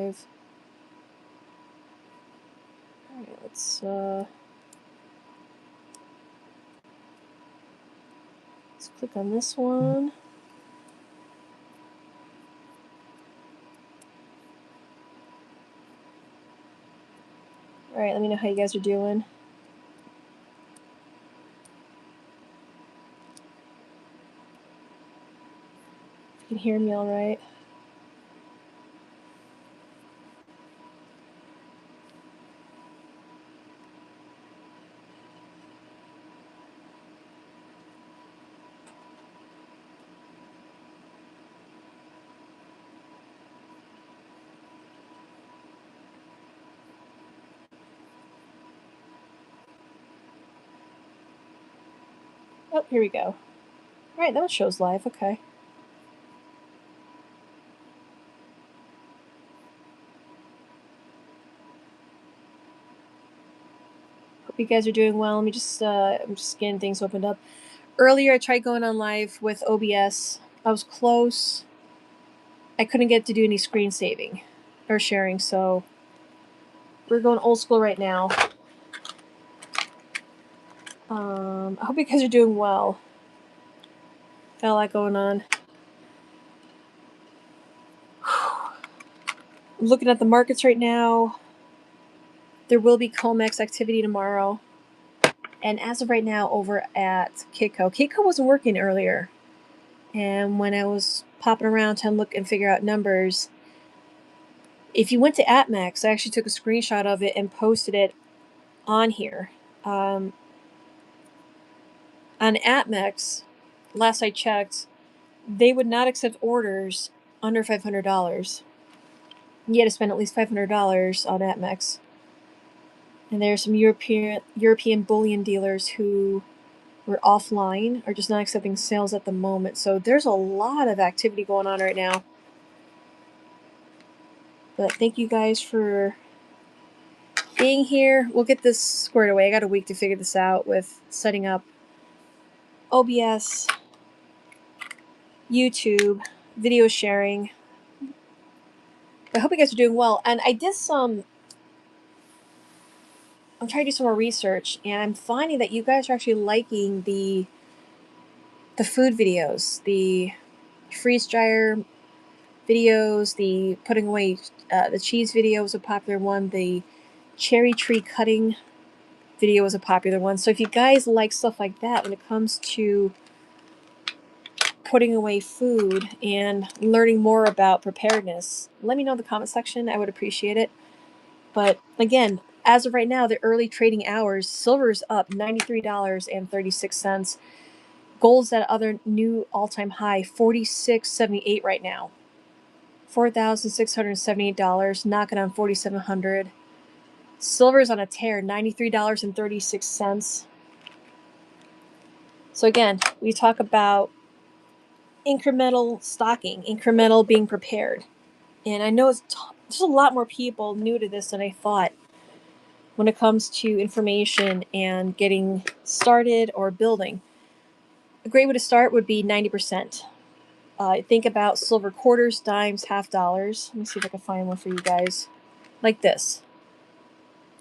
live. All right, let's click on this one. All right, let me know how you guys are doing. If you can hear me all right. Oh, here we go. All right, that one shows live. Okay. Hope you guys are doing well. Let me just, I'm just getting things opened up. Earlier, I tried going on live with OBS. I was close. I couldn't get to do any screen saving or sharing, so we're going old school right now. I hope you guys are doing well. Got a lot going on. I'm looking at the markets right now. There will be COMEX activity tomorrow. And as of right now, over at Kitco wasn't working earlier. And when I was popping around trying to look and figure out numbers, if you went to APMEX, I actually took a screenshot of it and posted it on here. On APMEX, last I checked, they would not accept orders under $500. You had to spend at least $500 on APMEX. And there are some European bullion dealers who were offline or just not accepting sales at the moment. So there's a lot of activity going on right now. But thank you guys for being here. We'll get this squared away. I got a week to figure this out with setting up OBS, YouTube, video sharing. I hope you guys are doing well. And I did I'm trying to do some more research, and I'm finding that you guys are actually liking the food videos, the freeze dryer videos, the putting away the cheese video was a popular one, the cherry tree cutting video was a popular one. So if you guys like stuff like that when it comes to putting away food and learning more about preparedness, let me know in the comment section. I would appreciate it. But again, as of right now, the early trading hours, silver's up $93.36. Gold's at other new all-time high, $46.78 right now. $4,678, knocking on $4,700. Silver's on a tear, $93.36. So again, we talk about incremental stocking, incremental being prepared. And I know there's a lot more people new to this than I thought when it comes to information and getting started or building. A great way to start would be 90%. Think about silver quarters, dimes, half dollars. Let me see if I can find one for you guys. Like this.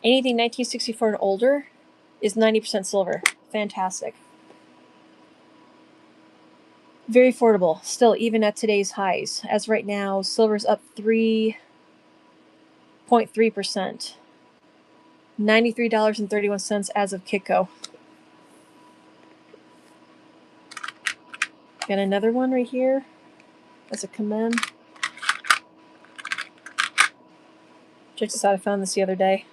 Anything 1964 and older is 90% silver. Fantastic. Very affordable, still, even at today's highs. As right now, silver's up 3.3%. $93.31 as of Kitco. Got another one right here. That's a commend. Check this out. I found this the other day.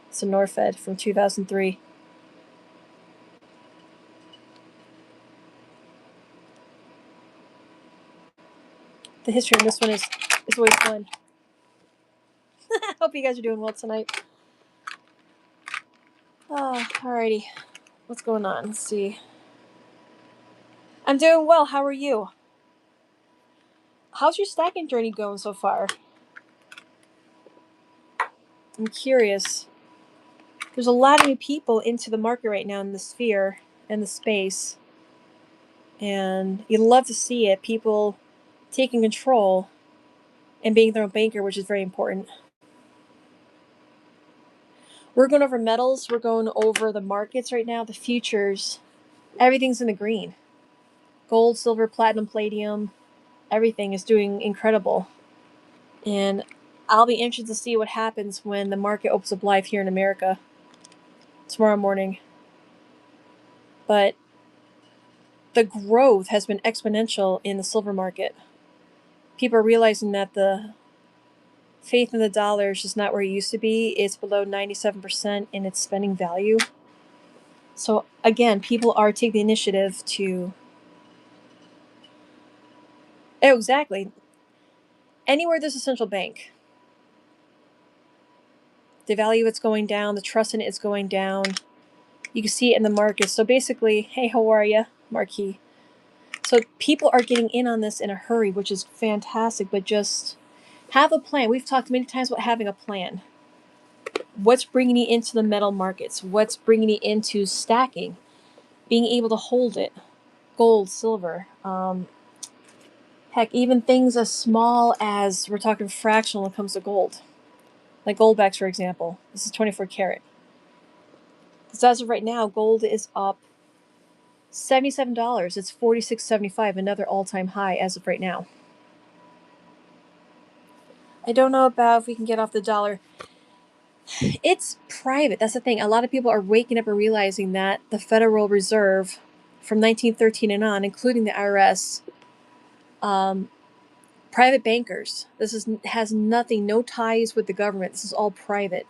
It's a Norfed from 2003. The history on this one is always fun. Hope you guys are doing well tonight. Oh, alrighty. What's going on? Let's see. I'm doing well. How are you? How's your stacking journey going so far? I'm curious. There's a lot of new people into the market right now in the sphere and the space. And you love to see it. People taking control and being their own banker, which is very important. We're going over metals. We're going over the markets right now, the futures. Everything's in the green. Gold, silver, platinum, palladium, everything is doing incredible. And I'll be interested to see what happens when the market opens up live here in America tomorrow morning. But the growth has been exponential in the silver market. People are realizing that the faith in the dollar is just not where it used to be. It's below 97% in its spending value. So again, people are taking the initiative to... Oh, exactly. Anywhere there's a central bank, the value of it's going down, the trust in it is going down. You can see it in the market. So basically, hey, how are you, Marquis? So people are getting in on this in a hurry, which is fantastic, but just have a plan. We've talked many times about having a plan. What's bringing you into the metal markets? What's bringing you into stacking? Being able to hold it. Gold, silver. Heck, even things as small as, we're talking fractional when it comes to gold. Like Goldbacks, for example. This is 24 karat. So as of right now, gold is up $77. It's $46.75, another all-time high as of right now. I don't know about if we can get off the dollar. It's private. That's the thing. A lot of people are waking up and realizing that the Federal Reserve from 1913 and on, including the IRS, private bankers. Has nothing, no ties with the government. This is all private.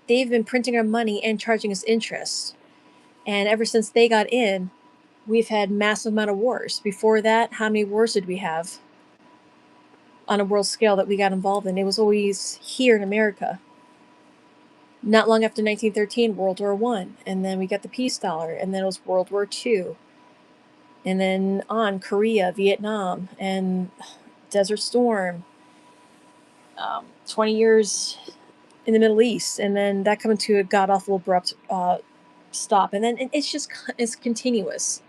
They've been printing our money and charging us interest. And ever since they got in, we've had massive amount of wars. Before that, how many wars did we have on a world scale that we got involved in? It was always here in America. Not long after 1913, World War I, and then we got the peace dollar, and then it was World War II, and then on Korea, Vietnam, and Desert Storm, 20 years in the Middle East, and then that coming to a god-awful abrupt stop, and then it's continuous.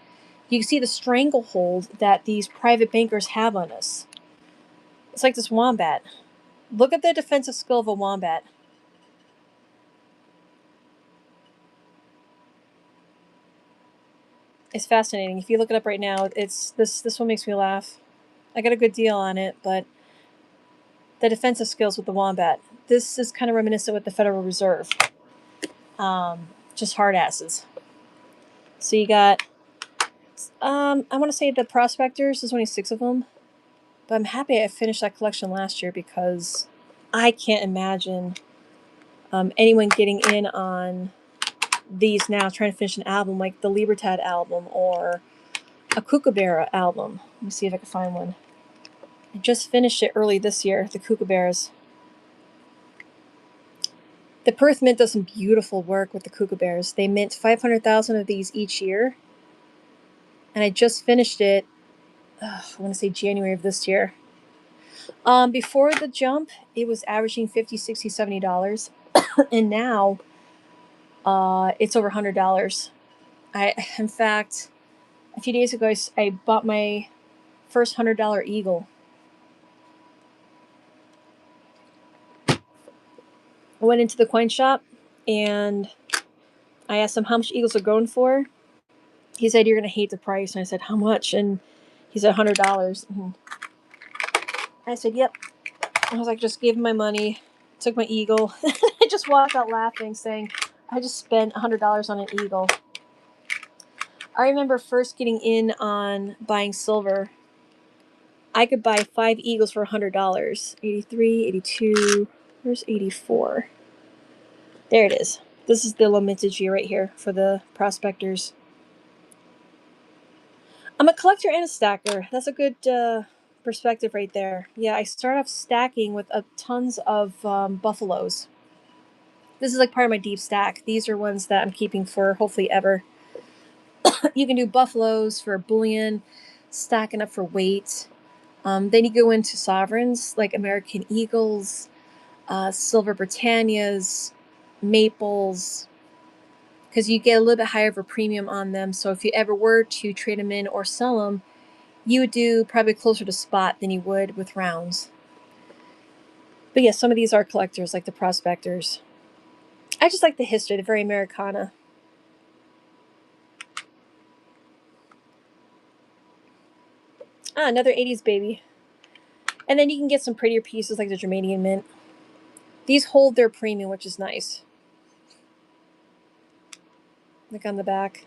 You can see the stranglehold that these private bankers have on us. It's like this wombat. Look at the defensive skill of a wombat. It's fascinating. If you look it up right now, it's this one makes me laugh. I got a good deal on it, but the defensive skills with the wombat. This is kind of reminiscent with the Federal Reserve. Just hard asses. So you got, I want to say the prospectors. There's only 6 of them, but I'm happy I finished that collection last year because I can't imagine anyone getting in on these now, trying to finish an album like the Libertad album or a Kookaburra album. Let me see if I can find one. I just finished it early this year, the Kookaburras. The Perth Mint does some beautiful work with the Kookaburras. They mint 500,000 of these each year. And I just finished it, I want to say January of this year. Before the jump, it was averaging $50, $60, $70. And now it's over $100. In fact, a few days ago, I bought my first $100 eagle. I went into the coin shop and I asked him how much eagles are going for. He said, "You're going to hate the price." And I said, "How much?" And he said, $100. I said, "Yep." I was like, just gave him my money, took my eagle. I just walked out laughing, saying, I just spent $100 on an eagle. I remember first getting in on buying silver. I could buy 5 eagles for $100. 83, 82, where's 84? There it is. This is the low mintage year right here for the prospectors. I'm a collector and a stacker. That's a good perspective right there. Yeah, I start off stacking with tons of buffaloes. This is like part of my deep stack. These are ones that I'm keeping for hopefully ever. You can do buffaloes for bullion, stacking up for weight. Then you go into sovereigns like American Eagles, Silver Britannias, Maples, because you get a little bit higher of a premium on them. So if you ever were to trade them in or sell them, you would do probably closer to spot than you would with rounds. But yeah, some of these are collectors, like the prospectors. I just like the history, the very Americana. Ah, another 80s baby. And then you can get some prettier pieces like the Germanian mint. These hold their premium, which is nice. Look on the back.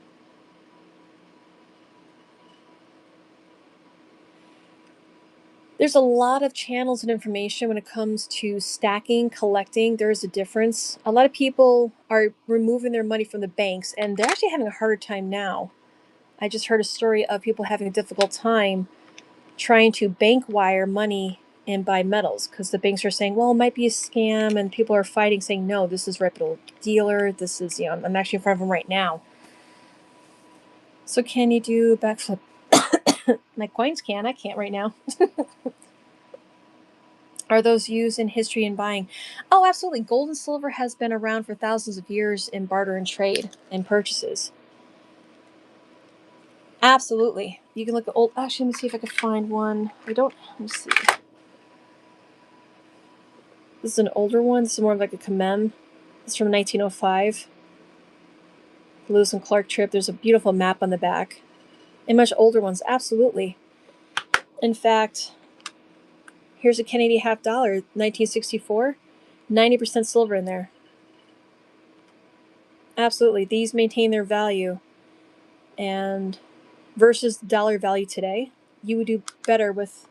There's a lot of channels and information when it comes to stacking, collecting. There's a difference. A lot of people are removing their money from the banks, and they're actually having a harder time now. I just heard a story of people having a difficult time trying to bank wire money and buy metals because the banks are saying, well, it might be a scam, and people are fighting, saying, no, this is a reputable dealer. This is, I'm actually in front of them right now. So can you do a backflip? My coins can. I can't right now. Are those used in history and buying? Oh, absolutely. Gold and silver has been around for thousands of years in barter and trade and purchases. Absolutely. You can look at old. Actually, let me see if I can find one. I don't. Let me see. This is an older one. This is more of like a commem. It's from 1905. Lewis and Clark trip. There's a beautiful map on the back. And much older ones. Absolutely. In fact, here's a Kennedy $50, 1964. 90% silver in there. Absolutely. These maintain their value. And versus the dollar value today, you would do better with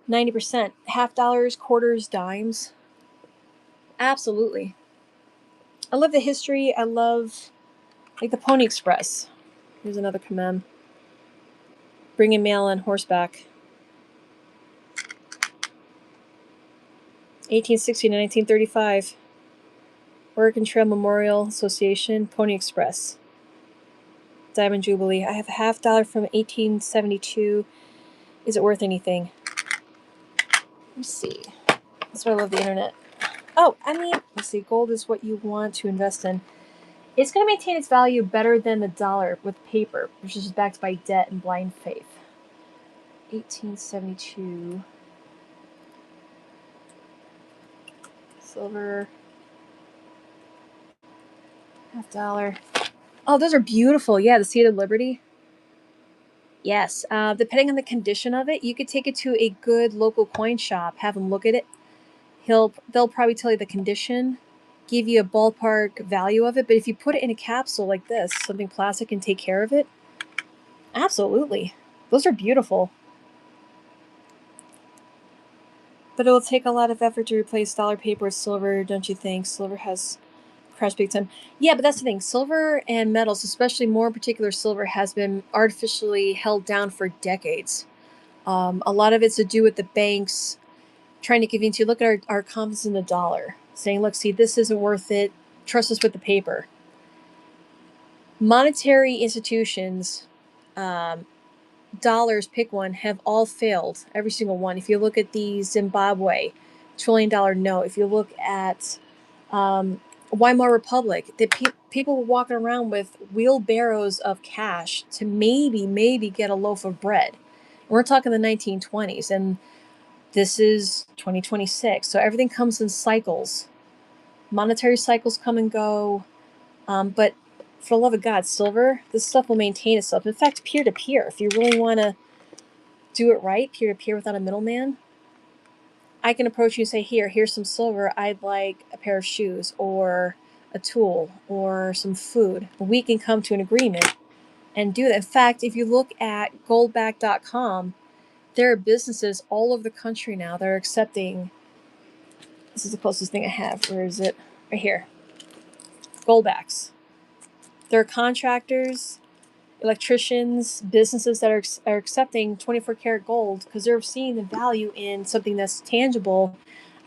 90%. Half dollars, quarters, dimes. Absolutely. I love the history. I love, like, the Pony Express. Here's another commem. Bringing mail on horseback. 1860 to 1935. Oregon Trail Memorial Association, Pony Express. Diamond Jubilee. I have a $50 from 1872. Is it worth anything? Let me see. That's why I love the internet. Oh, I mean, let's see. Gold is what you want to invest in. It's going to maintain its value better than the dollar with paper, which is backed by debt and blind faith. 1872. Silver. $50. Oh, those are beautiful. Yeah, the Seat of Liberty. Yes. Depending on the condition of it, you could take it to a good local coin shop, have them look at it. They'll probably tell you the condition, give you a ballpark value of it. But if you put it in a capsule like this, something plastic, and take care of it, absolutely. Those are beautiful. But it will take a lot of effort to replace dollar paper with silver, don't you think? Silver has crashed big time. Yeah, but that's the thing. Silver and metals, especially more in particular silver, has been artificially held down for decades. A lot of it's to do with the banks trying to convince you, look at our confidence in the dollar, saying, look, see, this isn't worth it. Trust us with the paper. Monetary institutions, dollars, pick one, have all failed. Every single one. If you look at the Zimbabwe $1 trillion note, if you look at Weimar Republic, people were walking around with wheelbarrows of cash to maybe get a loaf of bread. And we're talking the 1920s, and this is 2026. So everything comes in cycles. Monetary cycles come and go. But for the love of God, silver, this stuff will maintain itself. In fact, peer-to-peer, if you really want to do it right, peer-to-peer without a middleman, I can approach you and say, here's some silver. I'd like a pair of shoes or a tool or some food. We can come to an agreement and do that. In fact, if you look at goldback.com, there are businesses all over the country now that are accepting. This is the closest thing I have. Where is it? Right here. Goldbacks. There are contractors, electricians, businesses that are accepting 24 karat gold because they're seeing the value in something that's tangible.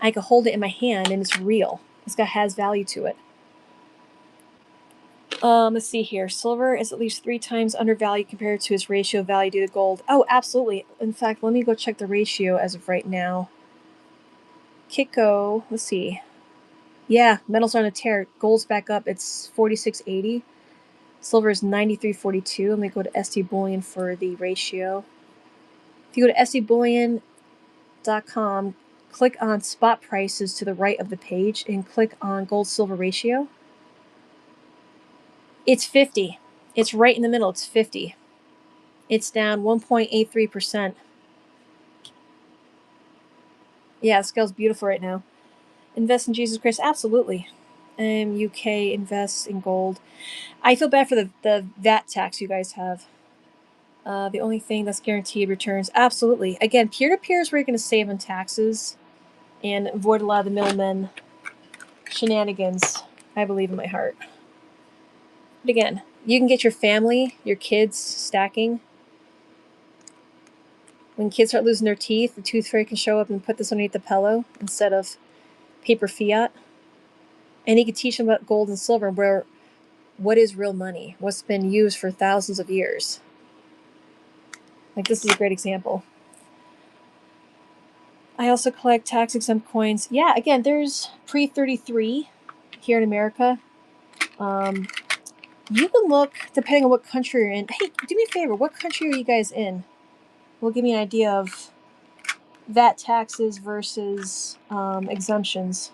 I can hold it in my hand and it's real. Has value to it. Let's see here. Silver is at least 3 times undervalued compared to its ratio of value due to gold. Oh, absolutely. In fact, let me go check the ratio as of right now. Kitco, let's see. Yeah, metals are on a tear. Gold's back up. It's 46.80. Silver is 93.42. Let me go to ST Bullion for the ratio. If you go to stbullion.com, click on spot prices to the right of the page and click on gold silver ratio. It's 50. It's right in the middle. It's 50. It's down 1.83%. Yeah, the scale's beautiful right now. Invest in Jesus Christ? Absolutely. UK invests in gold. I feel bad for the VAT tax you guys have. The only thing that's guaranteed returns. Absolutely. Again, peer-to-peer is where you're going to save on taxes and avoid a lot of the middlemen shenanigans, I believe in my heart. But again, you can get your family, your kids stacking. When kids start losing their teeth, the tooth fairy can show up and put this underneath the pillow instead of paper fiat. And he could teach them about gold and silver, where what is real money, what's been used for thousands of years. Like, this is a great example. I also collect tax-exempt coins. Yeah, again, there's pre-33 here in America. You can look, depending on what country you're in. Hey, do me a favor. What country are you guys in? Will give me an idea of VAT taxes versus exemptions.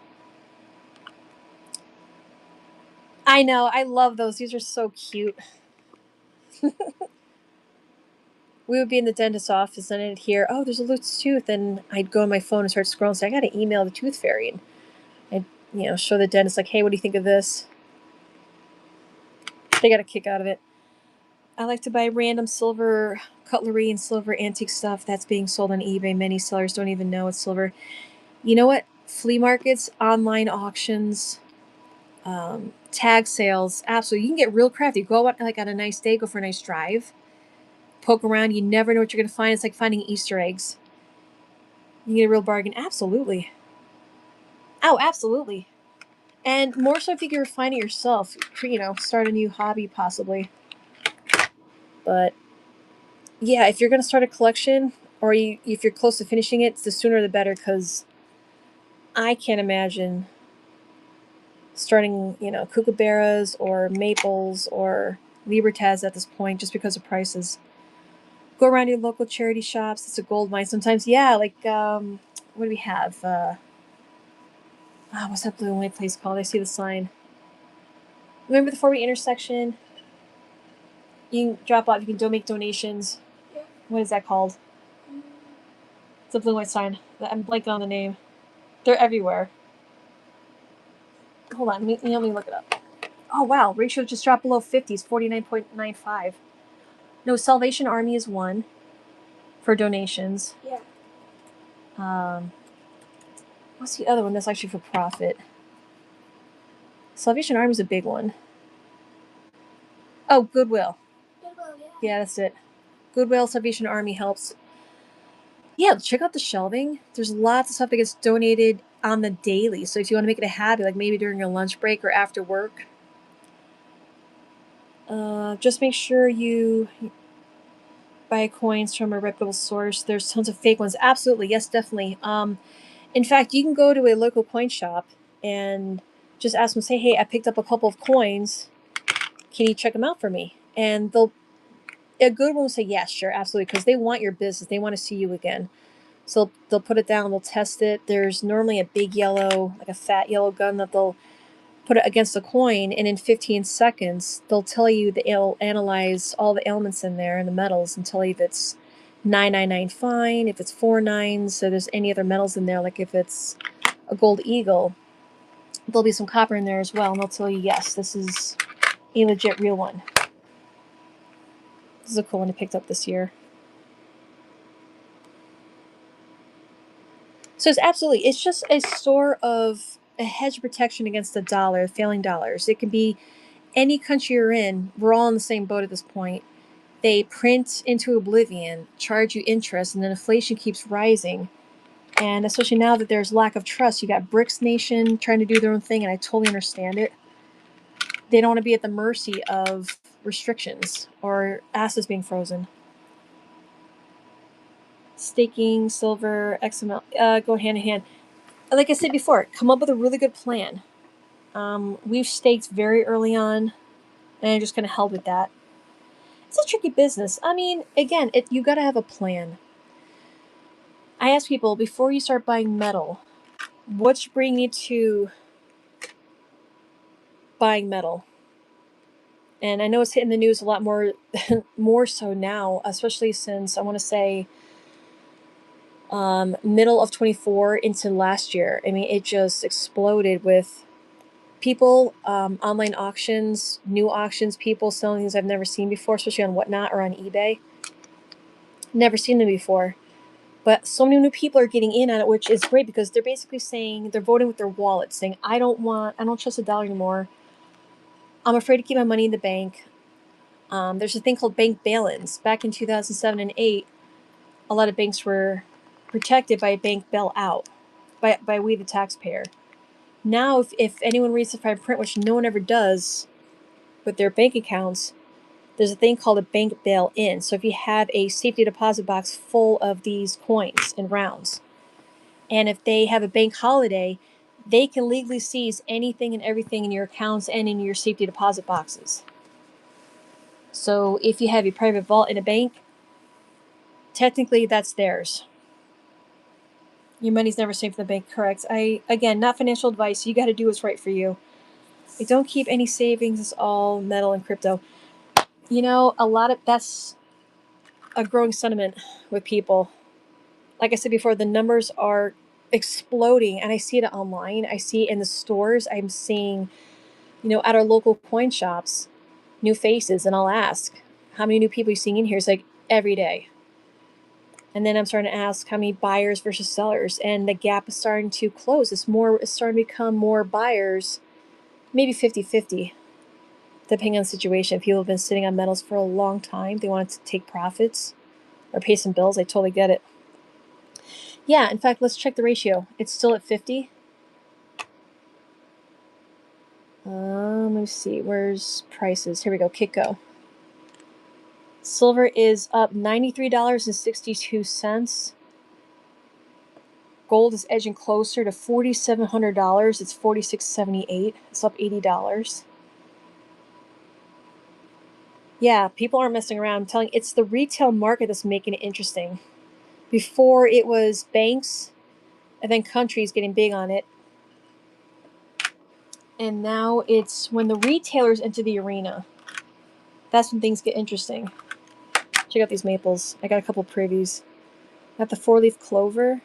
I know. I love those. These are so cute. We would be in the dentist's office and I'd hear, oh, there's a loose tooth. And I'd go on my phone and start scrolling and say, I got to email the tooth fairy. And I'd show the dentist, like, hey, what do you think of this? They got a kick out of it. I like to buy random silver cutlery and silver antique stuff that's being sold on eBay. Many sellers don't even know it's silver. You know what? Flea markets, online auctions, tag sales. Absolutely. You can get real crafty. Go out like on a nice day, go for a nice drive, poke around. You never know what you're going to find. It's like finding Easter eggs. You get a real bargain. Absolutely. Oh, absolutely. And more so if you can refine it yourself. Start a new hobby possibly. But yeah, if you're going to start a collection, or if you're close to finishing it, the sooner the better, because I can't imagine starting, kookaburras or maples or libertas at this point just because of prices. Go around your local charity shops. It's a gold mine sometimes. Yeah, like, what do we have? What's that blue and white place called? I see the sign. Remember the four-way intersection? You can drop off. You can make donations. Yeah. What is that called? It's a blue and white sign. I'm blanking on the name. They're everywhere. Hold on. Let me look it up. Oh, wow. Ratio just dropped below 50. It's 49.95. No, Salvation Army is one for donations. Yeah. What's the other one that's actually for profit? Salvation Army is a big one. Oh, Goodwill. Goodwill, yeah. Yeah, that's it. Goodwill, Salvation Army helps. Yeah, check out the shelving. There's lots of stuff that gets donated on the daily. So if you want to make it a habit, like maybe during your lunch break or after work, just make sure you buy coins from a reputable source. There's tons of fake ones. Absolutely. Yes, definitely. In fact, you can go to a local coin shop and just ask them, say, hey, I picked up a couple of coins. Can you check them out for me? And a good one will say, yes, sure, absolutely, because they want your business. They want to see you again. So they'll put it down, they'll test it. There's normally a big yellow, like a fat yellow gun that they'll put it against the coin, and in 15 seconds, they'll tell you they'll analyze all the elements in there and the metals and tell you if it's 999 fine, if it's 4 nines, so there's any other metals in there, like if it's a gold eagle, there'll be some copper in there as well, and they'll tell you, yes, this is a legit real one. This is a cool one I picked up this year. So it's just a sort of a hedge protection against the dollar, failing dollars. It can be any country you're in. We're all in the same boat at this point. They print into oblivion, charge you interest, and then inflation keeps rising. And especially now that there's lack of trust, you got BRICS nation trying to do their own thing, and I totally understand it. They don't want to be at the mercy of restrictions or assets being frozen. Staking, silver, XML, go hand in hand. Like I said before, come up with a really good plan. We've staked very early on, and I just kind of held with that. It's a tricky business. I mean, again, you got to have a plan. I ask people, before you start buying metal, what's bringing you to buying metal? And I know it's hitting the news a lot more, more so now, especially since I want to say middle of 24 into last year. I mean, it just exploded with people, online auctions, new auctions, people selling things I've never seen before, especially on Whatnot or on eBay. Never seen them before. But so many new people are getting in on it, which is great because they're basically saying they're voting with their wallet, saying, I don't trust the dollar anymore. I'm afraid to keep my money in the bank. There's a thing called bank bail-ins. Back in 2007 and 8, a lot of banks were protected by a bank bailout by we, the taxpayer. Now, if anyone reads the fine print, which no one ever does with their bank accounts, there's a thing called a bank bail-in. So if you have a safety deposit box full of these coins in rounds, and if they have a bank holiday, they can legally seize anything and everything in your accounts and in your safety deposit boxes. So if you have a private vault in a bank, technically that's theirs. Your money's never safe in the bank, correct? Again, not financial advice. You got to do what's right for you. You don't keep any savings. It's all metal and crypto. You know, that's a growing sentiment with people. Like I said before, the numbers are exploding, and I see it online. I see it in the stores. I'm seeing, at our local coin shops, new faces, and I'll ask, how many new people are you seeing in here? It's like every day. And then I'm starting to ask how many buyers versus sellers, and the gap is starting to close. It's starting to become more buyers, maybe 50-50, depending on the situation. People have been sitting on metals for a long time. They want to take profits or pay some bills. I totally get it. Yeah, in fact, let's check the ratio. It's still at 50. Let me see. Where's prices? Here we go. Kitco. Silver is up $93.62. Gold is edging closer to $4,700. It's $4,678. It's up $80. Yeah, people aren't messing around. I'm telling you, it's the retail market that's making it interesting. Before it was banks and then countries getting big on it. And now it's when the retailers enter the arena. That's when things get interesting. Check out these maples. I got a couple privys. Got the 4-leaf clover.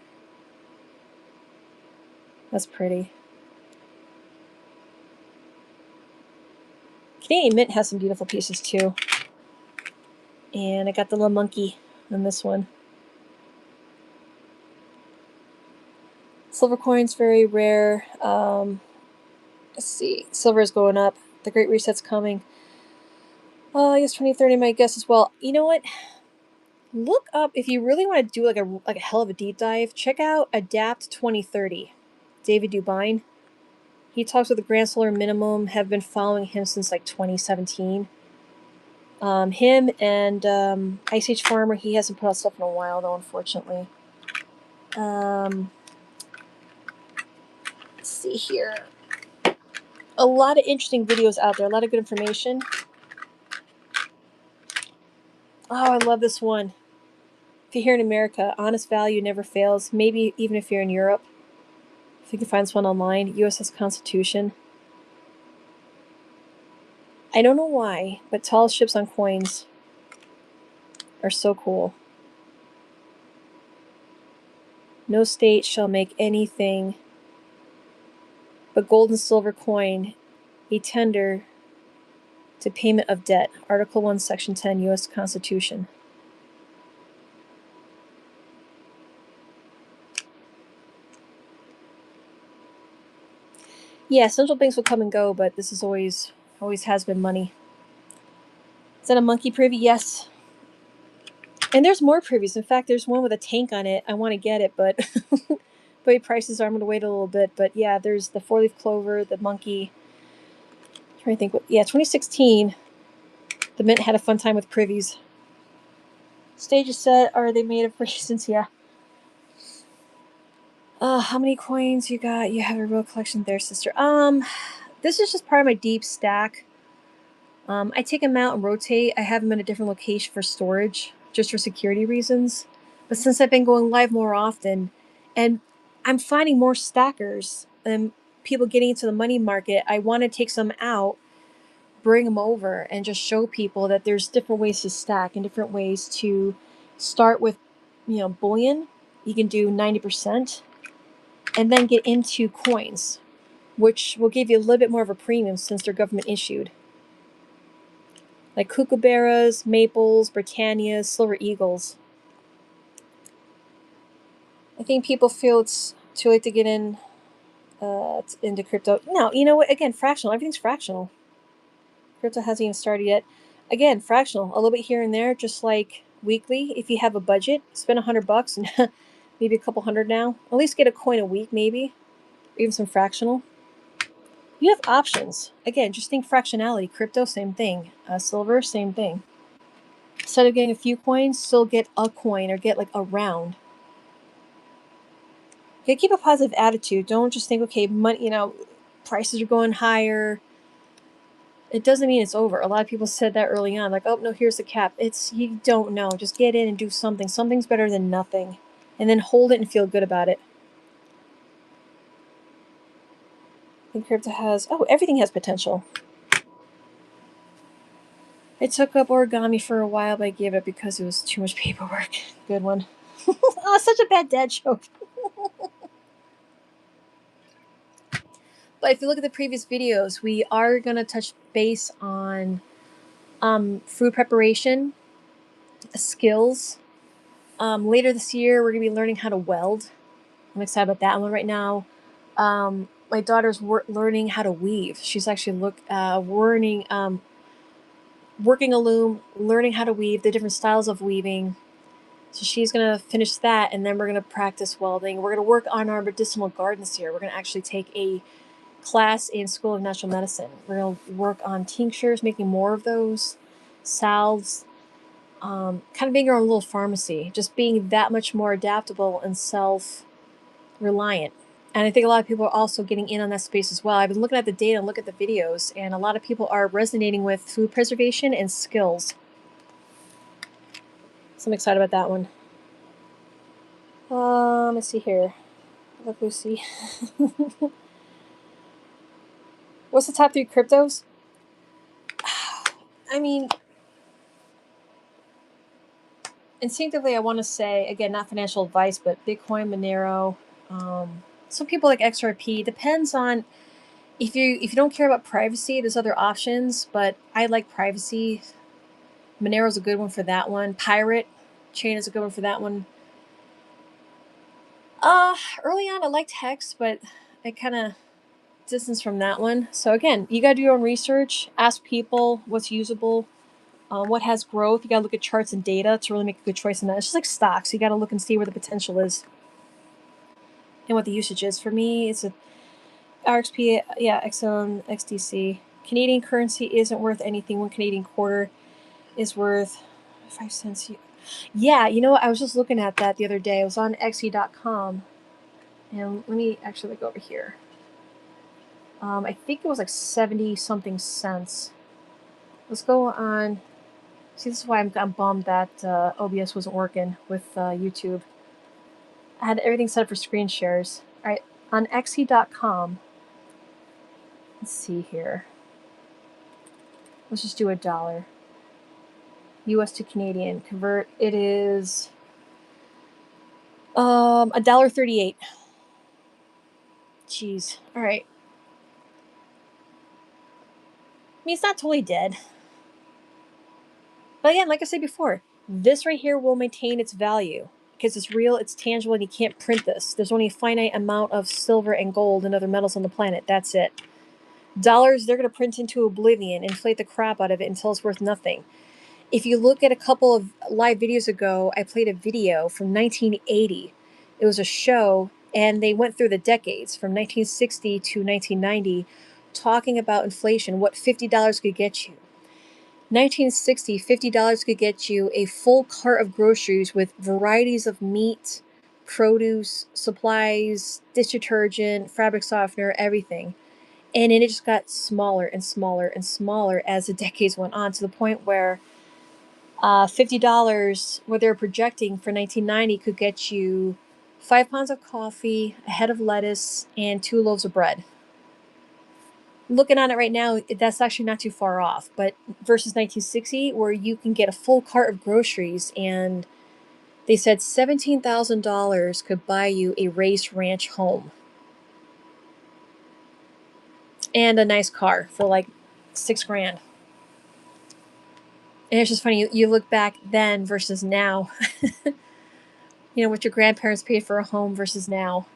That's pretty. Canadian Mint has some beautiful pieces too. And I got the little monkey on this one. Silver coin's very rare. Let's see. Silver is going up. The Great Reset's coming. I guess 2030 my guess as well. You know what? Look up, if you really want to do like a hell of a deep dive, check out Adapt 2030. David Dubine. He talks with the Grand Solar Minimum, have been following him since like 2017. Him and Ice Age Farmer, he hasn't put out stuff in a while though, unfortunately. Let's see here. A lot of interesting videos out there, a lot of good information. Oh, I love this one. If you're here in America, honest value never fails. Maybe even if you're in Europe. If you can find this one online, USS Constitution. I don't know why, but tall ships on coins are so cool. No state shall make anything but gold and silver coin a tender to payment of debt. Article 1, Section 10, U.S. Constitution. Yeah, central banks will come and go, but this is always has been money. Is that a monkey privy? Yes. And there's more privies. In fact, there's one with a tank on it. I want to get it, but but prices are. I'm going to wait a little bit. But yeah, there's the 4-leaf clover, the monkey. I'm trying to think. Yeah, 2016. The Mint had a fun time with privies. Stage is set. Are they made of raisins? Yeah. How many coins you got? You have a real collection there, sister. This is just part of my deep stack. I take them out and rotate. I have them in a different location for storage, just for security reasons. But since I've been going live more often, and I'm finding more stackers and people getting into the money market, I want to take some out, bring them over, and just show people that there's different ways to stack and different ways to start with, bullion. You can do 90% and then get into coins, which will give you a little bit more of a premium since they're government issued. Like kookaburras, maples, Britannias, silver eagles. I think people feel it's too late to get into crypto. No, you know what? Again, fractional. Everything's fractional. Crypto hasn't even started yet. Again, fractional. A little bit here and there, just like weekly. If you have a budget, spend $100 and maybe a couple hundred now. At least get a coin a week, maybe, or even some fractional. You have options. Again, just think fractionality. Crypto, same thing. Silver, same thing. Instead of getting a few coins, still get a coin or get like a round. Okay, keep a positive attitude. Don't just think, okay, money, prices are going higher. It doesn't mean it's over. A lot of people said that early on, like, oh no, here's the cap. You don't know. Just get in and do something. Something's better than nothing. And then hold it and feel good about it. I think crypto everything has potential. I took up origami for a while, but I gave it up because it was too much paperwork. Good one. Oh, such a bad dad joke. But if you look at the previous videos, we are going to touch base on food preparation, skills. Later this year, we're going to be learning how to weld. I'm excited about that one right now. My daughter's learning how to weave. She's actually working a loom, learning how to weave, the different styles of weaving. So she's going to finish that, and then we're going to practice welding. We're going to work on our medicinal gardens here. We're going to actually take a class in School of Natural Medicine. We're going to work on tinctures, making more of those, salves, kind of being our own little pharmacy, just being that much more adaptable and self-reliant. And I think a lot of people are also getting in on that space as well. I've been looking at the data and look at the videos, and a lot of people are resonating with food preservation and skills. So I'm excited about that one. Let's see here. Look, Lucy. What's the top 3 cryptos? I mean, instinctively, I want to say, again, not financial advice, but Bitcoin, Monero. Some people like XRP. Depends on if you don't care about privacy. There's other options, but I like privacy. Monero's a good one for that one. Pirate Chain is a good one for that one. Early on, I liked Hex, but I kind of distanced from that one. So again, you gotta do your own research. Ask people what's usable. What has growth. You got to look at charts and data to really make a good choice in that. It's just like stocks. You got to look and see where the potential is and what the usage is. For me, it's a RXP, XM, XDC. Canadian currency isn't worth anything. 1 Canadian quarter is worth 5 cents. Yeah, you know what? I was just looking at that the other day. I was on xe.com. And let me actually go over here. I think it was like 70 something cents. Let's go on. See, this is why I'm bummed that OBS wasn't working with YouTube. I had everything set up for screen shares. All right, on xe.com. Let's see here. Let's just do $1. US to Canadian. Convert. It is $1.38. Jeez. All right. I mean, it's not totally dead. But again, like I said before, this right here will maintain its value because it's real, it's tangible, and you can't print this. There's only a finite amount of silver and gold and other metals on the planet. That's it. Dollars, they're going to print into oblivion, inflate the crap out of it until it's worth nothing. If you look at a couple of live videos ago, I played a video from 1980. It was a show, and they went through the decades from 1960 to 1990, talking about inflation, what $50 could get you. 1960, $50 could get you a full cart of groceries with varieties of meat, produce, supplies, dish detergent, fabric softener, everything. And then it just got smaller and smaller and smaller as the decades went on, to the point where $50, what they're projecting for 1990 could get you 5 pounds of coffee, a head of lettuce, and 2 loaves of bread. Looking at it right now, that's actually not too far off. But versus 1960, where you can get a full cart of groceries, and they said $17,000 could buy you a raised ranch home and a nice car for like $6,000. And it's just funny, you look back then versus now, what your grandparents paid for a home versus now.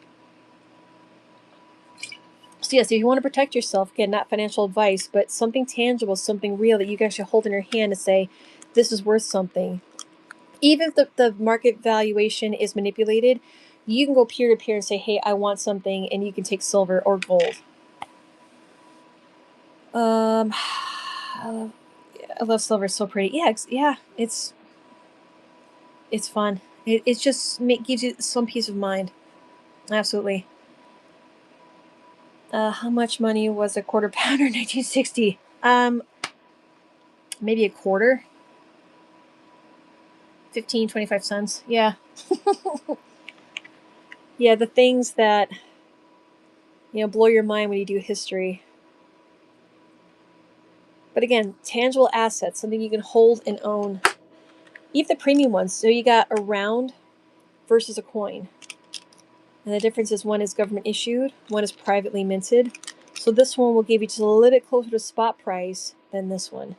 So yes, if you want to protect yourself, again, not financial advice, but something tangible, something real that you guys should hold in your hand to say, this is worth something. Even if the market valuation is manipulated, you can go peer to peer and say, hey, I want something, and you can take silver or gold. I love silver. It's so pretty. Yeah, it's fun. It just gives you some peace of mind. Absolutely. How much money was a quarter pounder in 1960? Maybe a quarter. 15, 25 cents. Yeah. Yeah, the things that, blow your mind when you do history. But again, tangible assets, something you can hold and own. Even the premium ones. So you got a round versus a coin. And the difference is one is government issued, one is privately minted. So this one will give you just a little bit closer to spot price than this one.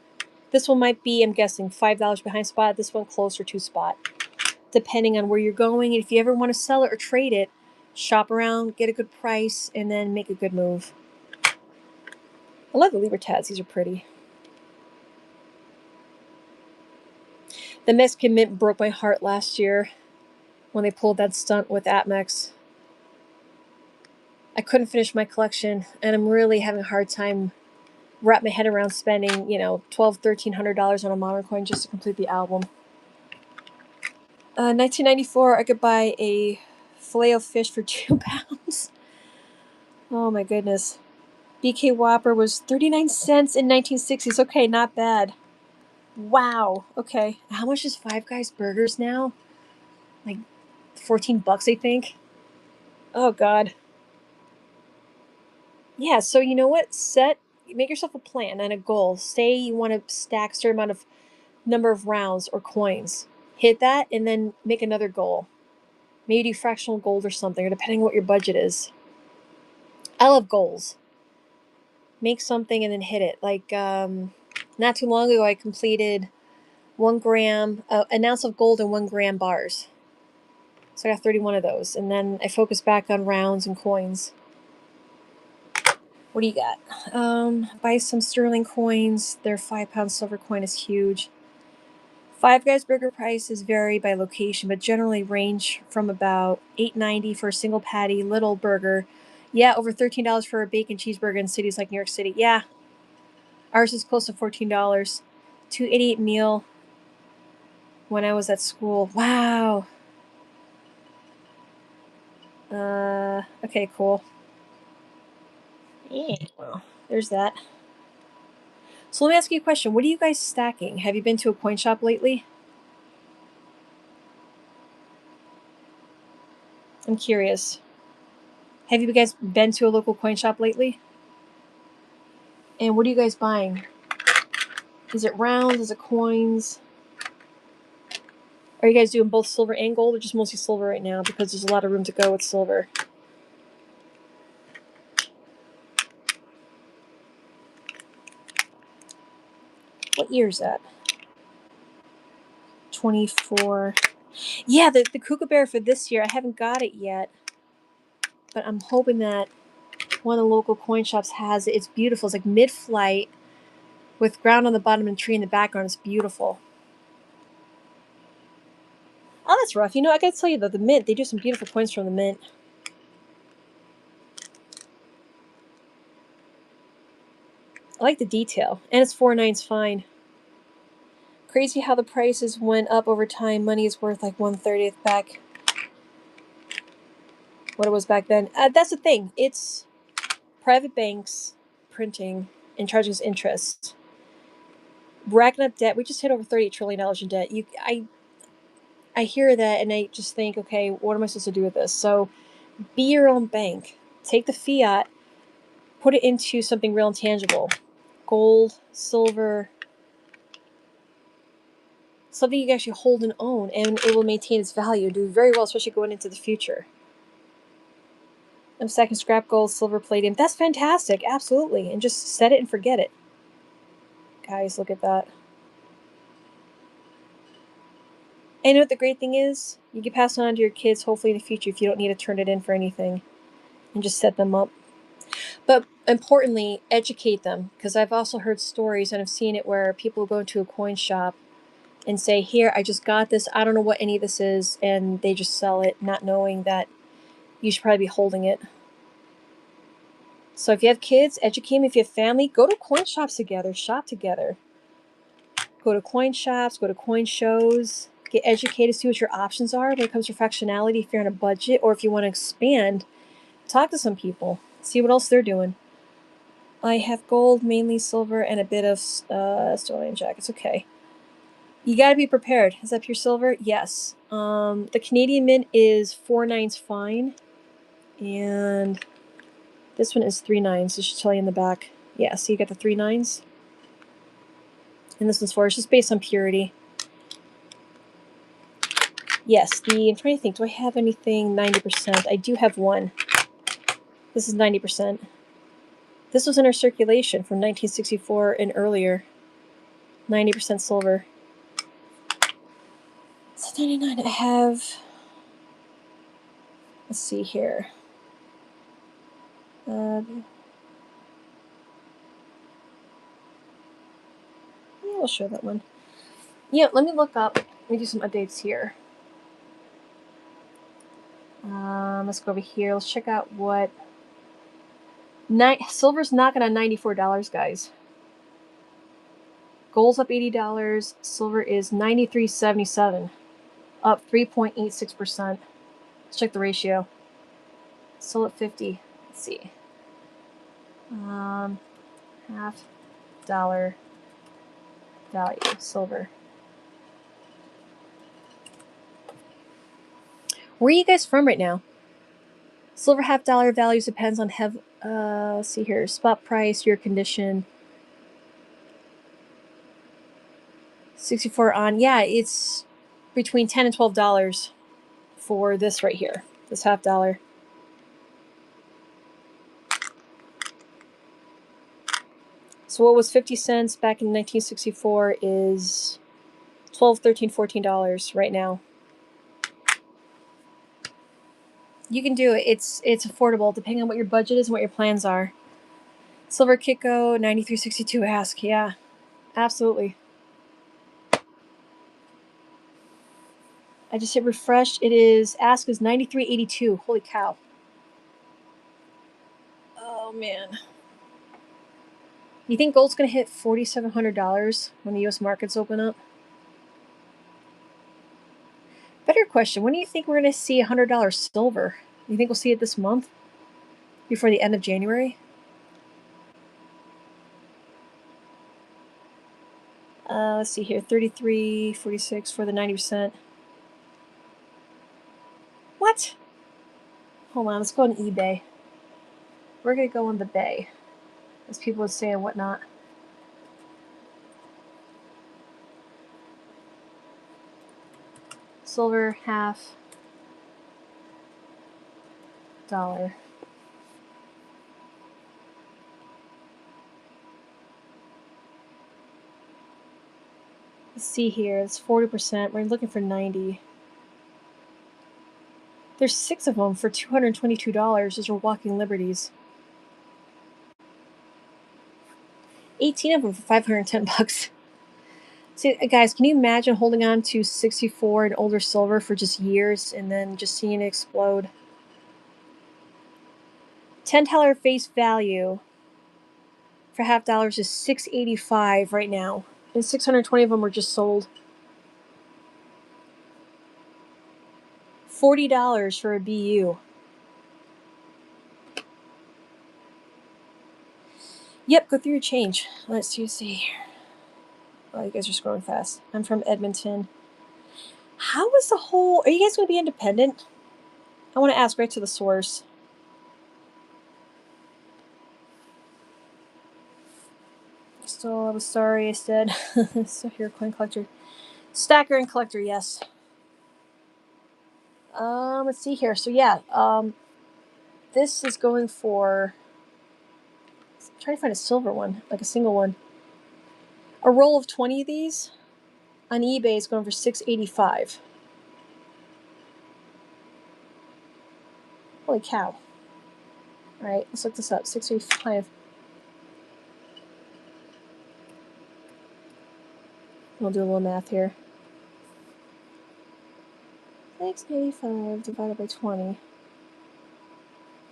This one might be, I'm guessing, $5 behind spot. This one closer to spot, depending on where you're going. And if you ever want to sell it or trade it, shop around, get a good price, and then make a good move. I love the Libertads. These are pretty. The Mexican Mint broke my heart last year when they pulled that stunt with Atmex. I couldn't finish my collection, and I'm really having a hard time wrap my head around spending, $1,200, $1,300 on a modern coin just to complete the album. 1994, I could buy a filet of fish for £2. Oh my goodness. BK Whopper was 39 cents in 1960s. Okay, not bad. Wow. Okay. How much is Five Guys Burgers now? Like $14, I think. Oh God. Yeah, so you know what? Make yourself a plan and a goal. Say you want to stack a certain amount of number of rounds or coins. Hit that and then make another goal. Maybe do fractional gold or something, or depending on what your budget is. I love goals. Make something and then hit it. Like not too long ago, I completed 1 gram, an ounce of gold and 1 gram bars. So I got 31 of those, and then I focused back on rounds and coins. What do you got? Buy some sterling coins. Their 5-pound silver coin is huge. Five Guys burger prices vary by location, but generally range from about $8.90 for a single patty little burger. Yeah, over $13 for a bacon cheeseburger in cities like New York City. Yeah, ours is close to $14. $2.88 meal when I was at school. Wow. Okay, cool. Yeah, well, there's that. So let me ask you a question. What are you guys stacking? Have you been to a coin shop lately? I'm curious. Have you guys been to a local coin shop lately? And what are you guys buying? Is it rounds? Is it coins? Are you guys doing both silver and gold, or just mostly silver right now because there's a lot of room to go with silver? What year is that? 24. Yeah, the Kookaburra for this year, I haven't got it yet, but I'm hoping that one of the local coin shops has it. It's beautiful. It's like mid-flight with ground on the bottom and tree in the background. It's beautiful. Oh, that's rough. I gotta tell you though, the Mint, they do some beautiful coins from the Mint. I like the detail, and it's 4.9's fine. Crazy how the prices went up over time. Money is worth like 1/30th back what it was back then. That's the thing. It's private banks printing and charging us interest. racking up debt. We just hit over $38 trillion in debt. I hear that and I just think, okay, what am I supposed to do with this? So be your own bank. Take the fiat, put it into something real and tangible. Gold, silver, something you can actually hold and own, and it will maintain its value, do very well, especially going into the future. I'm stacking scrap gold, silver, palladium. That's fantastic, absolutely. And just set it and forget it. Guys, look at that. And you know what the great thing is? You can pass it on to your kids, hopefully in the future, if you don't need to turn it in for anything. And just set them up. But importantly, educate them. Because I've also heard stories, and I've seen it, where people go into a coin shop and say, here, I just got this. I don't know what any of this is. And they just sell it, not knowing that you should probably be holding it. So if you have kids, educate them. If you have family, go to coin shops together. Shop together. Go to coin shops. Go to coin shows. Get educated. See what your options are when it comes to fractionality. If you're on a budget or if you want to expand, talk to some people. See what else they're doing. I have gold, mainly silver, and a bit of sterling jackets. Okay. You got to be prepared. Is that pure silver? Yes. The Canadian mint is 4 nines fine. And this one is 3 nines. It should tell you in the back. Yeah, so you got the 3 nines. And this one's 4. It's just based on purity. Yes, I'm trying to think. Do I have anything 90%? I do have one. This is 90%. This was in our circulation from 1964 and earlier. 90% silver. So 99. I have... Let's see here. Yeah, I'll show that one. Yeah, let me look up. Let me do some updates here. Let's go over here. Let's check out what... Silver's knocking on $94, guys. Gold's up $80. Silver is $93.77, up 3.86%. Let's check the ratio. Still at 50. Let's see. Half dollar value silver. Where are you guys from right now? Silver half dollar values depends on let's see here, spot price, your condition. 64 on. Yeah, it's between $10 and $12 for this right here. This half dollar. So what was 50 cents back in 1964 is $12, $13, $14 right now. You can do it. It's affordable depending on what your budget is and what your plans are. Silver Kiko 93.62 ask. Yeah, absolutely. I just hit refresh. It is ask is 93.82. Holy cow. Oh man. You think gold's gonna hit $4,700 when the US markets open up? Better question. When do you think we're gonna see $100 silver? You think we'll see it this month? Before the end of January? Let's see here. 33.46 for the 90%. What? Hold on, let's go on eBay. We're gonna go on the Bay, as people would say and whatnot. Silver half dollar. Let's see here. It's 40%. We're looking for 90. There's 6 of them for $222. Those are walking liberties. 18 of them for $510. See, guys, can you imagine holding on to 64 and older silver for just years and then just seeing it explode? $10 face value for half dollars is $6.85 right now, and 620 of them were just sold. $40 for a BU. Yep, go through your change. Let's see. Oh, you guys are scrolling fast. I'm from Edmonton. How is the whole... Are you guys going to be independent? I want to ask right to the source. So I was sorry I said. So here, coin collector. Stacker and collector, yes. Let's see here. So yeah, this is going for... I'm trying to find a silver one, like a single one. A roll of 20 of these on eBay is going for $6.85. Holy cow. Alright, let's look this up. $6.85. We'll do a little math here. $6.85 divided by 20.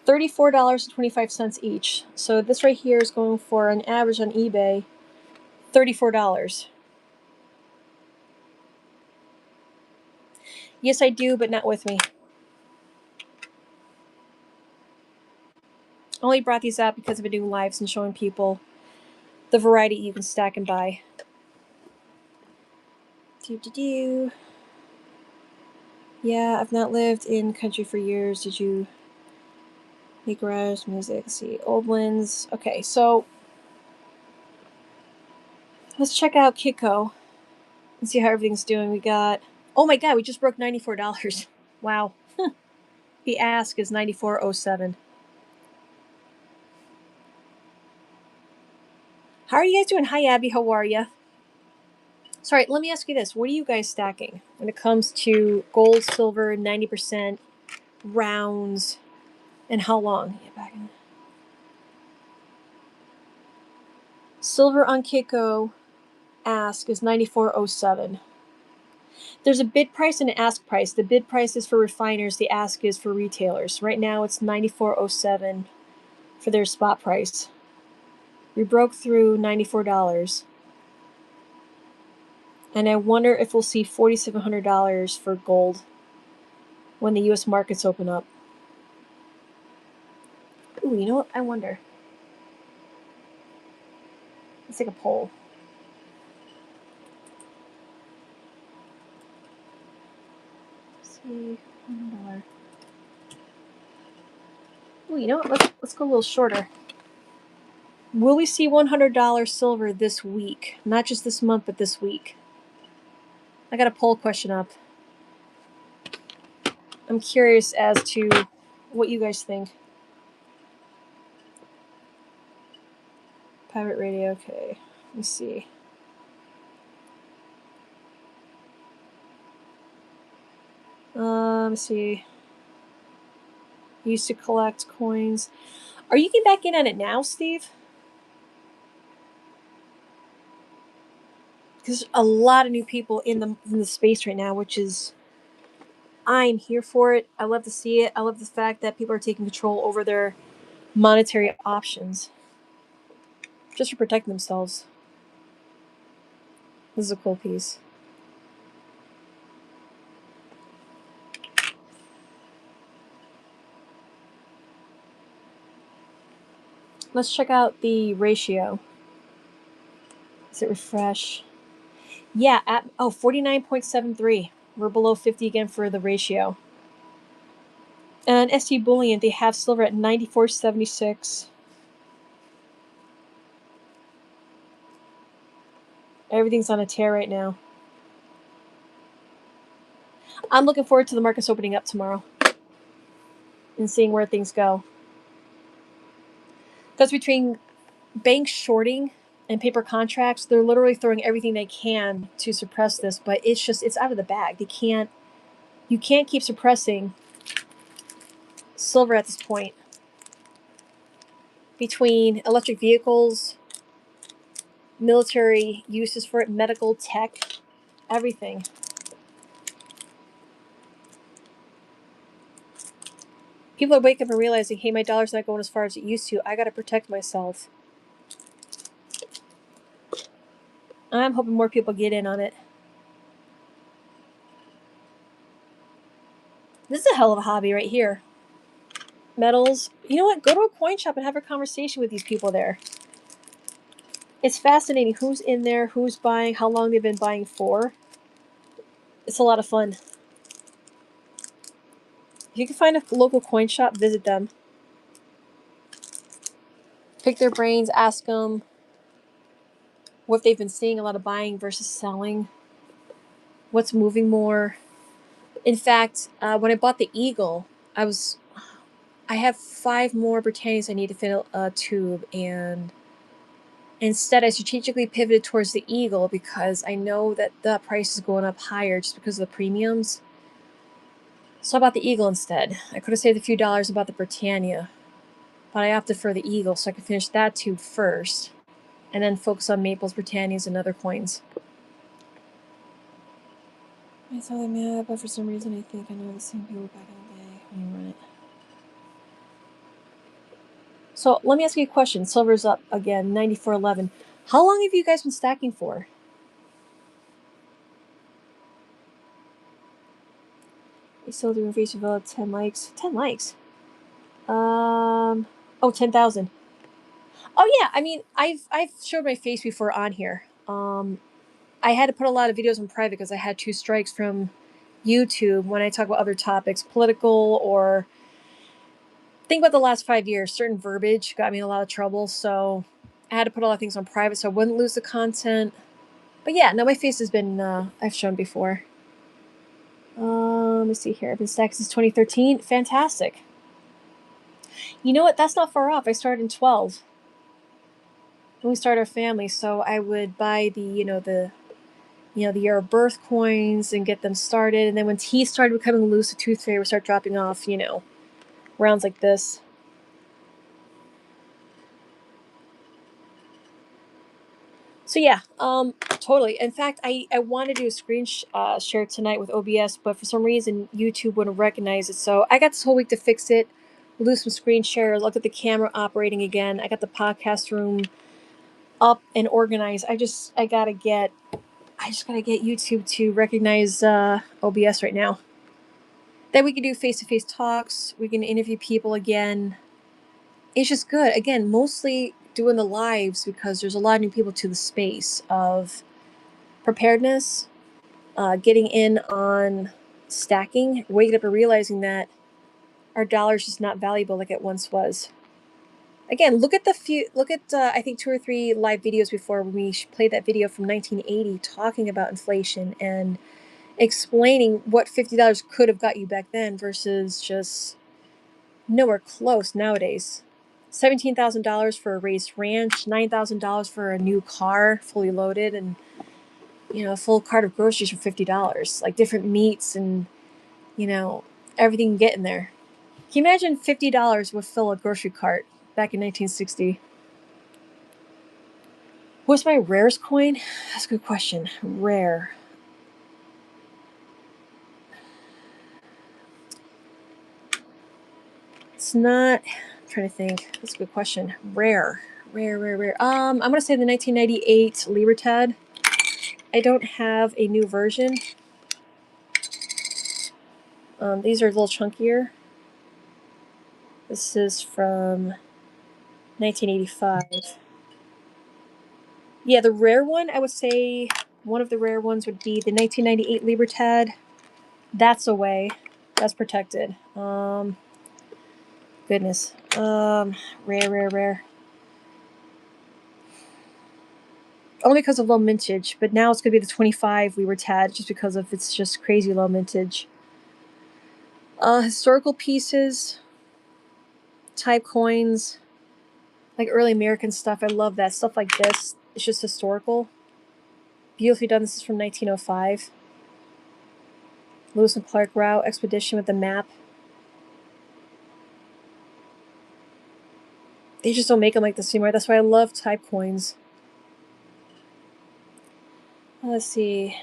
$34.25 each. So this right here is going for an average on eBay, $34. Yes, I do, but not with me. I only brought these up because I've been doing lives and showing people the variety you can stack and buy. Yeah, I've not lived in country for years. Did you make garage music? Let's see, old ones. Okay, so let's check out Kiko and see how everything's doing. We got... Oh my god, we just broke $94. Wow. The ask is $94.07. How are you guys doing? Hi, Abby. How are you? Sorry, let me ask you this. What are you guys stacking when it comes to gold, silver, 90%, rounds, and how long? Silver on Kiko ask is $94.07. There's a bid price and an ask price. The bid price is for refiners. The ask is for retailers. Right now it's $94.07 for their spot price. We broke through $94. And I wonder if we'll see $4,700 for gold when the U.S. markets open up. Ooh, you know what? I wonder. Let's take a poll. Let's see, $1. Ooh, you know what? Let's go a little shorter. Will we see $100 silver this week? Not just this month, but this week. I got a poll question up. I'm curious as to what you guys think. Pirate radio, okay. Let me see. Let's see. Used to collect coins. Are you getting back in on it now, Steve? Because there's a lot of new people in the space right now, which is... I'm here for it. I love to see it. I love the fact that people are taking control over their monetary options. Just to protect themselves. This is a cool piece. Let's check out the ratio. Does it refresh? Yeah, 49.73. We're below 50 again for the ratio. And ST Bullion, they have silver at 94.76. Everything's on a tear right now. I'm looking forward to the markets opening up tomorrow and seeing where things go. Because between banks shorting and paper contracts, they're literally throwing everything they can to suppress this, but it's out of the bag. You can't keep suppressing silver at this point. Between electric vehicles, military uses for it, medical, tech, everything. People are waking up and realizing, hey, my dollar's not going as far as it used to. I got to protect myself. I'm hoping more people get in on it. This is a hell of a hobby right here. Metals. You know what? Go to a coin shop and have a conversation with these people there. It's fascinating who's in there, who's buying, how long they've been buying for. It's a lot of fun. If you can find a local coin shop, visit them. Pick their brains, ask them what they've been seeing a lot of buying versus selling. What's moving more. In fact, when I bought the Eagle, I have 5 more Britannias I need to fill a tube, and instead I strategically pivoted towards the Eagle because I know that the price is going up higher just because of the premiums. So I bought the Eagle instead. I could have saved a few dollars and bought the Britannia, but I opted for the Eagle so I could finish that tube first and then focus on Maples, Britannias, and other coins. I saw them mad, but for some reason I think I know the same people back in the day when you run it. So let me ask you a question. Silver's up again, 94.11. How long have you guys been stacking for? You still doing face Villa, 10 likes. 10 likes? Oh, 10,000. Oh yeah, I mean, I've showed my face before on here. I had to put a lot of videos in private because I had 2 strikes from YouTube when I talk about other topics, political or think about the last 5 years. Certain verbiage got me in a lot of trouble, so I had to put a lot of things on private so I wouldn't lose the content. But yeah, no, my face has been I've shown before. Let me see here. I've been stacking since 2013. Fantastic. You know what? That's not far off. I started in 12 when we started our family, so I would buy the the year of birth coins and get them started, and then when tea started becoming loose, the tooth fairy would start dropping off, rounds like this. So yeah, totally. In fact, I wanted to do a screen share tonight with OBS, but for some reason YouTube wouldn't recognize it. So I got this whole week to fix it. Lose some screen shares. Look at the camera operating again. I got the podcast room up and organized. I just gotta get YouTube to recognize OBS right now. Then we can do face-to-face talks. We can interview people again. It's just good. Again, mostly doing the lives because there's a lot of new people to the space of preparedness, getting in on stacking, waking up and realizing that our dollar is just not valuable like it once was. Again, look at I think 2 or 3 live videos before when we played that video from 1980 talking about inflation and explaining what $50 could have got you back then versus just nowhere close nowadays. $17,000 for a raised ranch, $9,000 for a new car fully loaded, and a full cart of groceries for $50, like different meats and everything you can get in there. Can you imagine $50 would fill a grocery cart back in 1960? What's my rarest coin? That's a good question. Rare. It's not. I'm trying to think. That's a good question. Rare. I'm gonna say the 1998 Libertad. I don't have a new version. These are a little chunkier. This is from 1985. Yeah, the rare one, I would say one of the rare ones would be the 1998 Libertad. That's away. That's protected. Goodness. Rare. Only because of low mintage, but now it's going to be the 25 Libertad just because of it's just crazy low mintage. Historical pieces, type coins, like early American stuff. I love that. Stuff like this. It's just historical. Beautifully done. This is from 1905. Lewis and Clark route expedition with the map. They just don't make them like this anymore. That's why I love type coins. Let's see.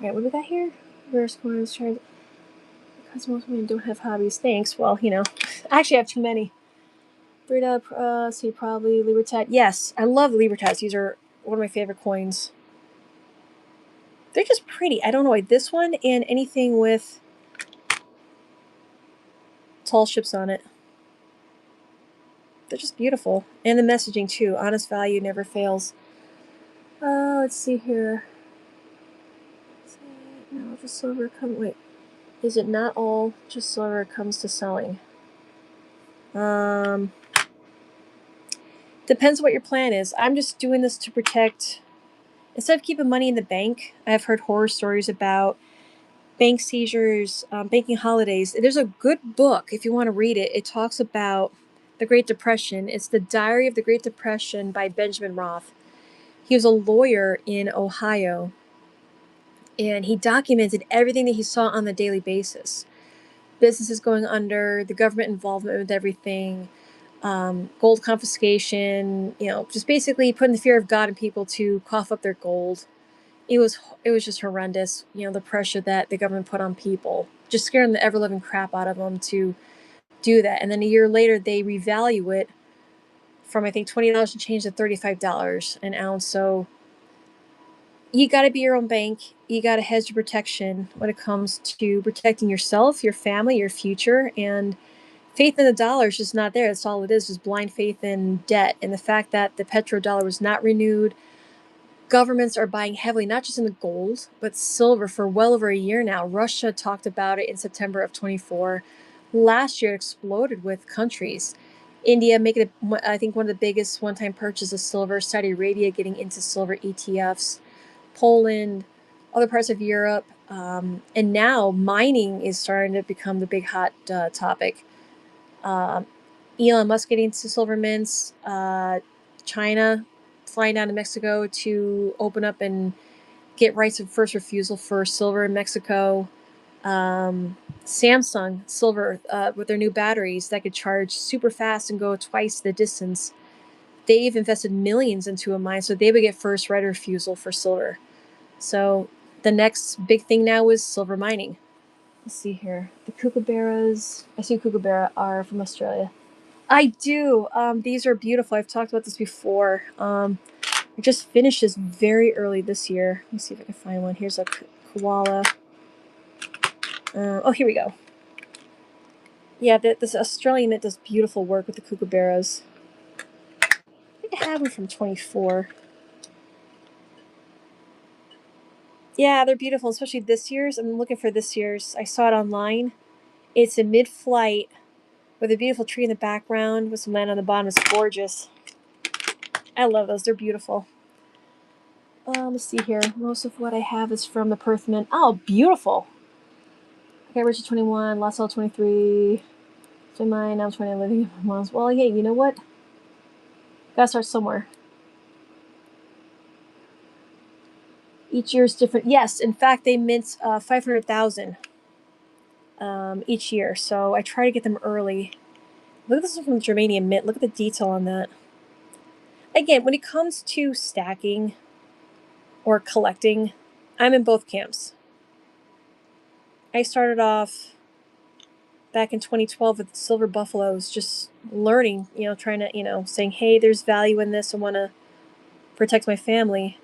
Alright, what do we got here? Reverse coins. Because most women don't have hobbies. Thanks. Well, I actually have too many. Brita, see, probably Libertad. Yes, I love the Libertads. These are one of my favorite coins. They're just pretty. I don't know why this one and anything with tall ships on it. They're just beautiful. And the messaging too. Honest value never fails. Let's see here. No, just silver wait. Is it not all just silver comes to selling? Depends what your plan is. I'm just doing this to protect. Instead of keeping money in the bank, I've heard horror stories about bank seizures, banking holidays. There's a good book, if you want to read it. It talks about the Great Depression. It's The Diary of the Great Depression by Benjamin Roth. He was a lawyer in Ohio, and he documented everything that he saw on a daily basis. Businesses going under, the government involvement with everything, gold confiscation, just basically putting the fear of God in people to cough up their gold. It was just horrendous, the pressure that the government put on people, just scaring the ever-living crap out of them to do that. And then a year later, they revalue it from, I think, $20 and change to $35 an ounce. So you got to be your own bank. You got to hedge your protection when it comes to protecting yourself, your family, your future. And faith in the dollar is just not there. That's all it is, just blind faith in debt. And the fact that the petrodollar was not renewed. Governments are buying heavily, not just in the gold, but silver for well over a year now. Russia talked about it in September of 24. Last year, it exploded with countries. India making it, I think, one of the biggest one-time purchases of silver. Saudi Arabia getting into silver ETFs. Poland, other parts of Europe. And now mining is starting to become the big hot topic. Elon Musk getting into silver mints. China flying down to Mexico to open up and get rights of first refusal for silver in Mexico. Samsung silver with their new batteries that could charge super fast and go twice the distance. They've invested millions into a mine, so they would get first right of refusal for silver. So the next big thing now is silver mining. Let's see here. The kookaburras, I see kookaburra are from Australia. I do. These are beautiful. I've talked about this before. I just finished this very early this year. Let me see if I can find one. Here's a koala. Here we go. Yeah, this Australian mint does beautiful work with the kookaburras. I think I have one from 24. Yeah, they're beautiful, especially this year's. I'm looking for this year's. I saw it online. It's in mid-flight with a beautiful tree in the background with some land on the bottom. It's gorgeous. I love those. They're beautiful. Let's see here. Most of what I have is from the Perth Mint. Oh, beautiful. Okay, Richard 21, Lost All 23. So mine, I'm 20, living in my mom's. Well, hey, you know what? Gotta start somewhere. Each year is different. Yes, in fact, they mint 500,000 each year. So I try to get them early. Look at this one from the Germanium Mint. Look at the detail on that. Again, when it comes to stacking or collecting, I'm in both camps. I started off back in 2012 with silver buffaloes, just learning, trying to, saying, hey, there's value in this. I want to protect my family.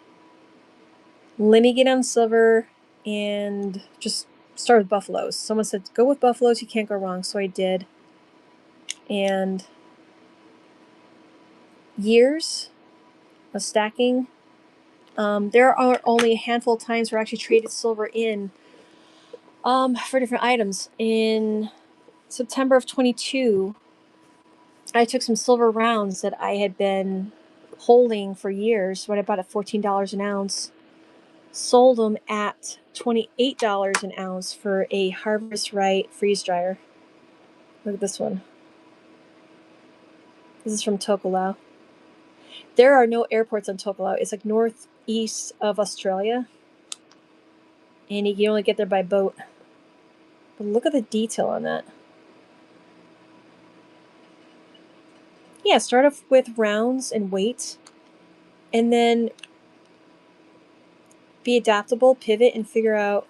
Let me get on silver and just start with buffaloes. Someone said, go with buffaloes. You can't go wrong. So I did. And years of stacking. There are only a handful of times where I actually traded silver in for different items. In September of 22, I took some silver rounds that I had been holding for years when I bought at $14 an ounce, sold them at $28 an ounce for a Harvest Right freeze dryer. Look at this one. This is from Tokelau. There are no airports on Tokelau. It's like northeast of Australia, and you can only get there by boat. But look at the detail on that. Yeah, start off with rounds and weight, and then be adaptable, pivot, and figure out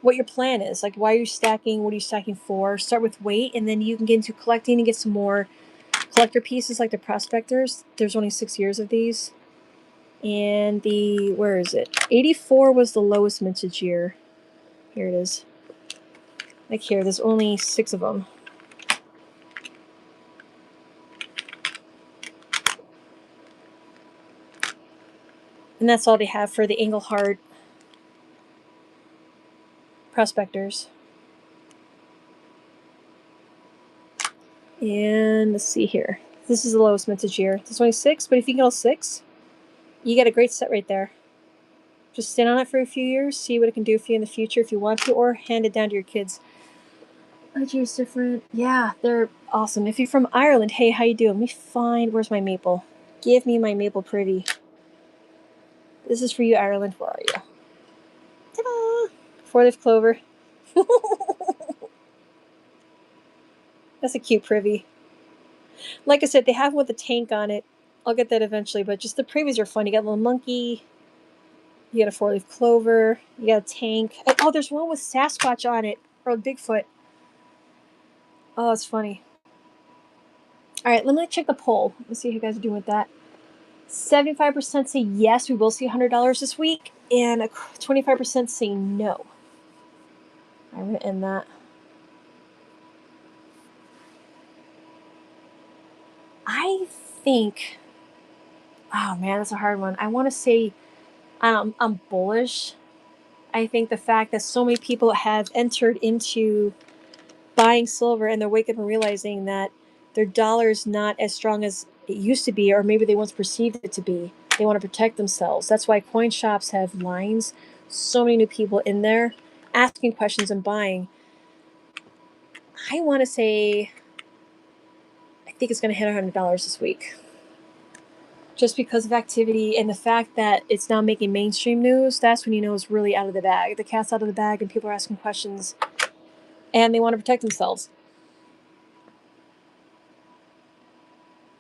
what your plan is. Like, why are you stacking? What are you stacking for? Start with weight, and then you can get into collecting and get some more collector pieces like the Prospectors. There's only 6 years of these. And where is it? 84 was the lowest mintage year. Here it is. Like here, there's only 6 of them. And that's all they have for the Engelhart prospectors. And let's see here. This is the lowest mintage year. It's only 6, but if you can get all 6, you get a great set right there. Just stand on it for a few years, see what it can do for you in the future if you want to, or hand it down to your kids. Each year's different. Yeah, they're awesome. If you're from Ireland, hey, how you doing? Let me find, where's my maple? Give me my maple privy. This is for you, Ireland. Where are you? Ta-da! 4-leaf clover. That's a cute privy. Like I said, they have one with a tank on it. I'll get that eventually, but just the privies are fun. You got a little monkey. You got a 4-leaf clover. You got a tank. Oh, there's one with Sasquatch on it. Or Bigfoot. Oh, it's funny. Alright, let me check the poll. Let's see how you guys are doing with that. 75% say yes, we will see $100 this week. And 25% say no. I'm going to end that. I think... Oh, man, that's a hard one. I want to say I'm bullish. I think the fact that so many people have entered into buying silver and they're waking up and realizing that their dollar is not as strong as it used to be, or maybe they once perceived it to be. They want to protect themselves. That's why coin shops have lines. So many new people in there asking questions and buying. I want to say, I think it's going to hit $100 this week. Just because of activity and the fact that it's now making mainstream news, that's when you know it's really out of the bag. The cat's out of the bag and people are asking questions and they want to protect themselves.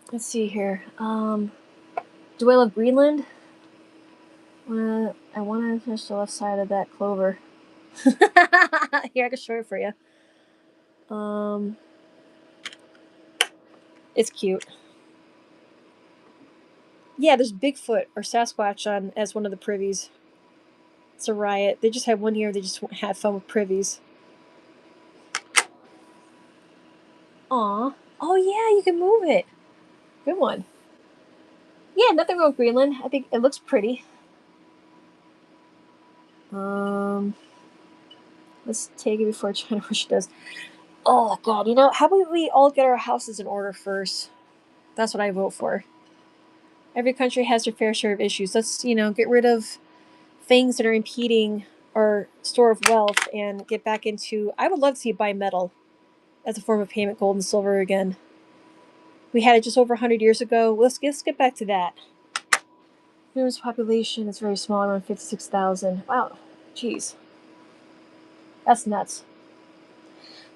Let's see here. Do I love Greenland? I want to finish the left side of that clover. Here, I can show it for you. It's cute. Yeah, there's Bigfoot or Sasquatch on as one of the privies. It's a riot. They just had one year. They just had fun with privies. Aw. Oh yeah, you can move it. Good one. Yeah, nothing wrong with Greenland. I think it looks pretty. Let's take it before China Russia does. Oh god, how about we all get our houses in order first? That's what I vote for. Every country has their fair share of issues. Let's, get rid of things that are impeding our store of wealth and get back into. I would love to see bimetal as a form of payment, gold and silver again. We had it just over 100 years ago. Let's get back to that. Humans population is very small, around 56,000. Wow, jeez, that's nuts.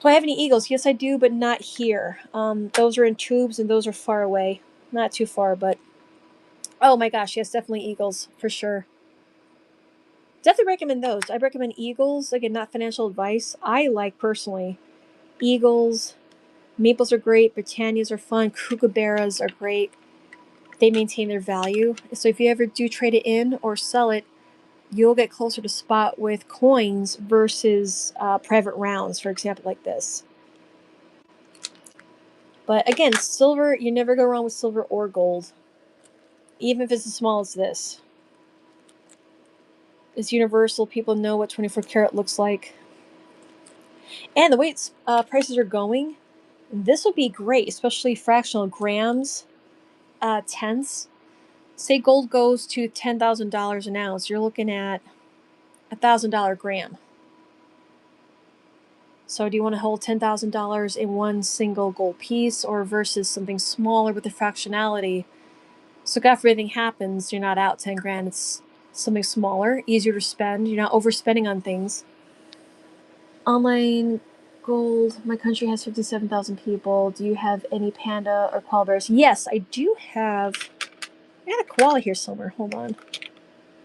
Do I have any eagles? Yes, I do, but not here. Those are in tubes, and those are far away. Not too far, but oh my gosh, yes, definitely eagles for sure. Definitely recommend those. I recommend eagles. Again, not financial advice. I like personally eagles. Maples are great. Britannias are fun. Kookaburras are great. They maintain their value. So if you ever do trade it in or sell it, you'll get closer to spot with coins versus private rounds, for example, like this. But again, silver, you never go wrong with silver or gold. Even if it's as small as this. It's universal. People know what 24 karat looks like. And the way prices are going, this would be great, especially fractional grams, tenths. Say gold goes to $10,000 an ounce, you're looking at $1,000 gram. So do you want to hold $10,000 in one single gold piece, or versus something smaller with the fractionality? So God forbid anything happens, you're not out 10 grand. It's something smaller, easier to spend. You're not overspending on things. Online gold. My country has 57,000 people. Do you have any panda or koala bears? Yes, I do have. I got a koala here somewhere. Hold on.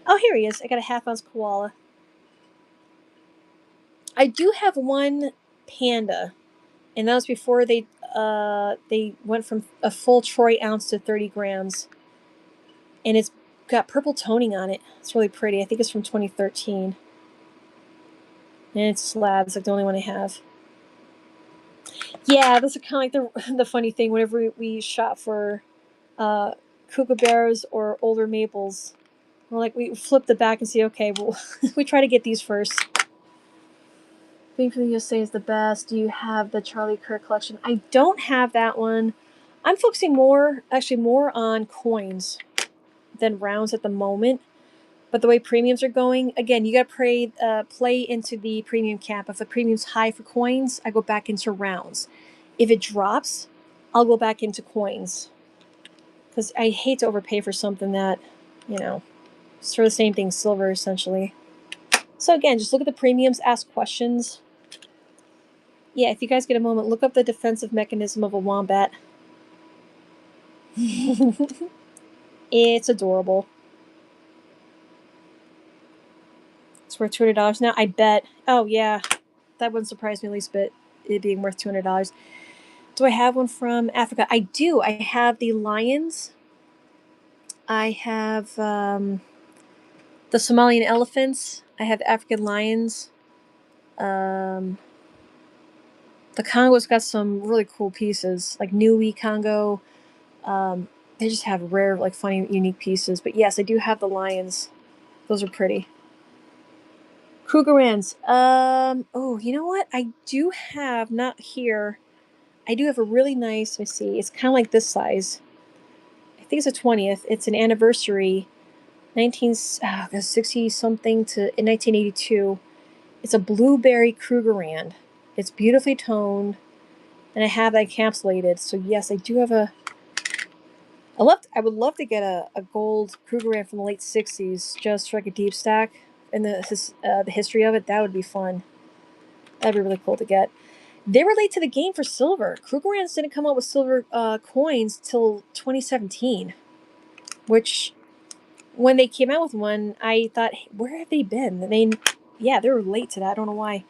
Oh, here he is. I got a half-ounce koala. I do have one panda, and that was before they went from a full troy ounce to 30 grams, and it's got purple toning on it. It's really pretty. I think it's from 2013, and it's slab. It's like the only one I have. Yeah, that's kind of like the funny thing. Whenever we shop for kookaburras or older maples, Well, like we flip the back and see, okay, well, we try to get these first. Being from the USA is the best. Do you have the Charlie Kirk collection? I don't have that one. I'm focusing more on coins than rounds at the moment. But the way premiums are going, again, you got to play into the premium cap. If the premium's high for coins, I go back into rounds. If it drops, I'll go back into coins. Because I hate to overpay for something that, it's for the same thing, silver essentially. So again, just look at the premiums, ask questions. Yeah, if you guys get a moment, look up the defensive mechanism of a wombat. It's adorable. It's worth $200 now, I bet. Oh yeah, that wouldn't surprise me the least bit, it being worth $200. Do I have one from Africa? I do. I have the lions. I have the Somalian elephants. I have African lions. The Congo's got some really cool pieces, like Niue Congo. They just have rare, like funny, unique pieces. But yes, I do have the lions. Those are pretty. Krugerrands. Oh, you know what? I do have, not here, I do have a really nice, let me see, it's kind of like this size. I think it's a 20th. It's an anniversary, 1960 something to in 1982. It's a blueberry Krugerrand. It's beautifully toned, and I have that encapsulated. So yes, I do have a. I would love to get a gold Krugerrand from the late 60s just for like a deep stack and the history of it. That would be fun. That'd be really cool to get. They were late to the game for silver. Krugerrands didn't come out with silver coins till 2017, which when they came out with one, I thought, hey, where have they been? They were late to that. I don't know why.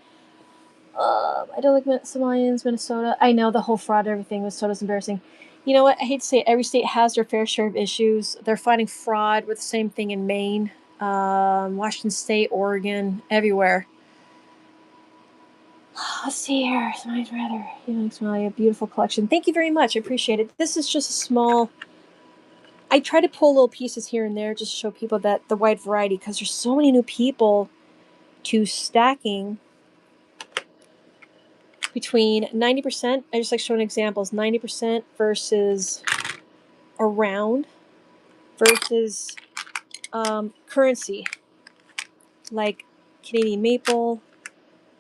I don't like Somalians, Minnesota. I know the whole fraud, everything. Minnesota's embarrassing. You know what? I hate to say it. Every state has their fair share of issues. They're fighting fraud with the same thing in Maine, Washington State, Oregon, everywhere. Let's see here. Somebody's rather, Somalia, beautiful collection. Thank you very much. I appreciate it. This is just a small. I try to pull little pieces here and there just to show people that the wide variety, because there's so many new people to stacking between 90%. I just like showing examples. 90% versus around versus currency like Canadian maple,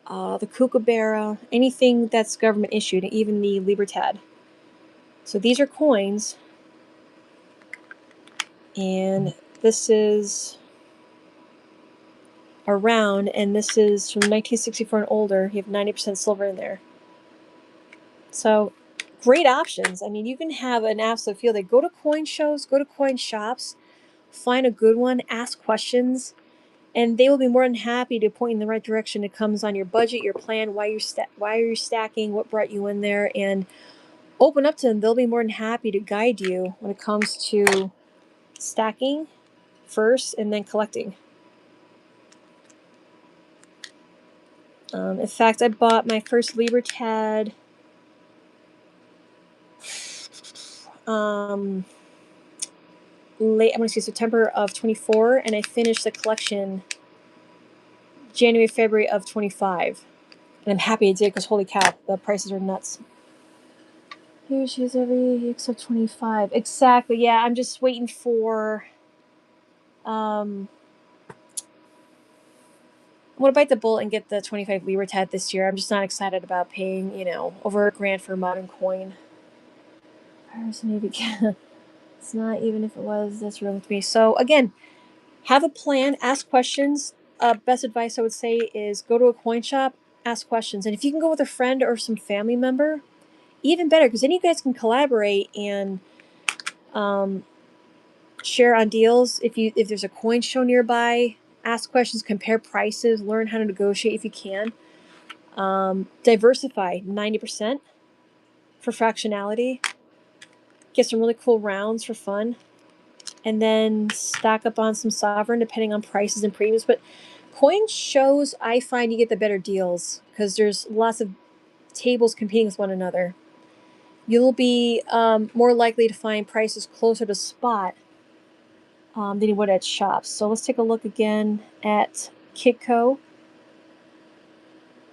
the kookaburra, anything that's government issued, even the Libertad. So these are coins, and this is around, and this is from 1964 and older. You have 90% silver in there. So great options. I mean, you can have an absolute field day. Go to coin shows, go to coin shops, find a good one, ask questions, and they will be more than happy to point you in the right direction. It comes on your budget, your plan, why are you stacking, what brought you in there, and open up to them. They'll be more than happy to guide you when it comes to stacking first and then collecting. In fact, I bought my first Libertad late, I want to say September of 24, and I finished the collection January, February of 25. And I'm happy I did, because holy cow, the prices are nuts. Here she is every except 25. Exactly, yeah, I'm just waiting for, I'm going to bite the bullet and get the 25 Libertad this year. I'm just not excited about paying, over $1,000 for a modern coin. It's not, even if it was, that's real with me. So again, have a plan, ask questions. Best advice I would say is go to a coin shop, ask questions. And if you can go with a friend or some family member, even better, because then you guys can collaborate and share on deals. If there's a coin show nearby, ask questions, compare prices, learn how to negotiate if you can. Diversify 90% for fractionality. Get some really cool rounds for fun. And then stock up on some sovereign depending on prices and premiums. But coin shows, I find you get the better deals because there's lots of tables competing with one another. You'll be more likely to find prices closer to spot than you would at shops. So let's take a look again at Kitco.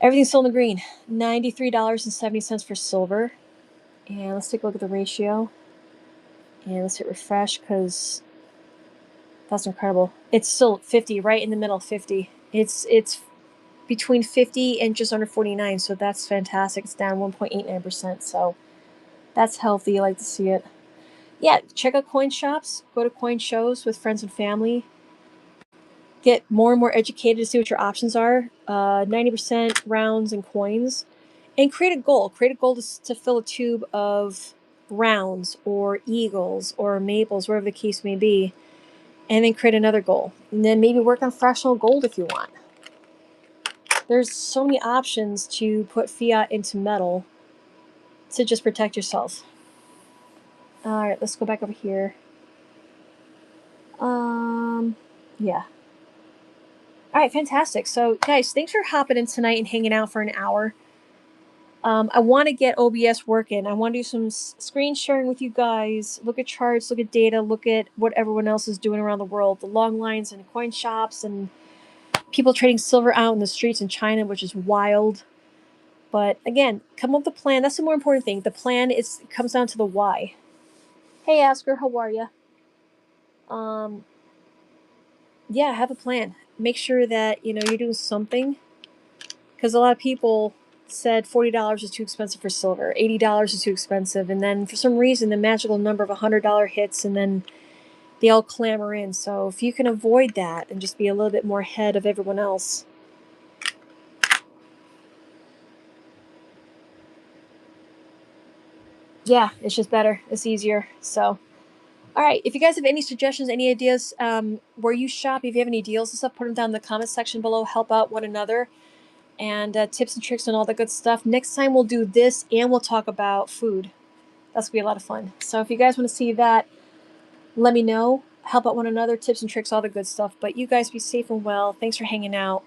Everything's still in the green. $93.70 for silver. And let's take a look at the ratio. And let's hit refresh because that's incredible. It's still 50, right in the middle, 50. It's between 50 and just under 49, so that's fantastic. It's down 1.89%, so that's healthy. I like to see it. Yeah, check out coin shops. Go to coin shows with friends and family. Get more and more educated to see what your options are. 90% rounds and coins. And create a goal. Create a goal to fill a tube of rounds or eagles or maples, wherever the case may be. And then create another goal. And then maybe work on fractional gold if you want. There's so many options to put fiat into metal to just protect yourself. All right, let's go back over here. Yeah. All right, fantastic. So, guys, thanks for hopping in tonight and hanging out for an hour. I want to get OBS working. I want to do some screen sharing with you guys. Look at charts, look at data, look at what everyone else is doing around the world. The long lines in coin shops and people trading silver out in the streets in China, which is wild. But again, come up with a plan. That's the more important thing. The plan comes down to the why. Hey, Asker, how are you? Yeah, have a plan. Make sure that you're doing something, because a lot of people said $40 is too expensive for silver, $80 is too expensive, and then for some reason the magical number of $100 hits, and then they all clamor in. So if you can avoid that and just be a little bit more ahead of everyone else, yeah, it's just better. It's easier. So, all right. If you guys have any suggestions, any ideas where you shop, if you have any deals and stuff, put them down in the comments section below. Help out one another. And tips and tricks and all the good stuff. Next time we'll do this and we'll talk about food. That's gonna be a lot of fun. So if you guys want to see that, let me know. Help out one another, tips and tricks, all the good stuff. But you guys be safe and well. Thanks for hanging out.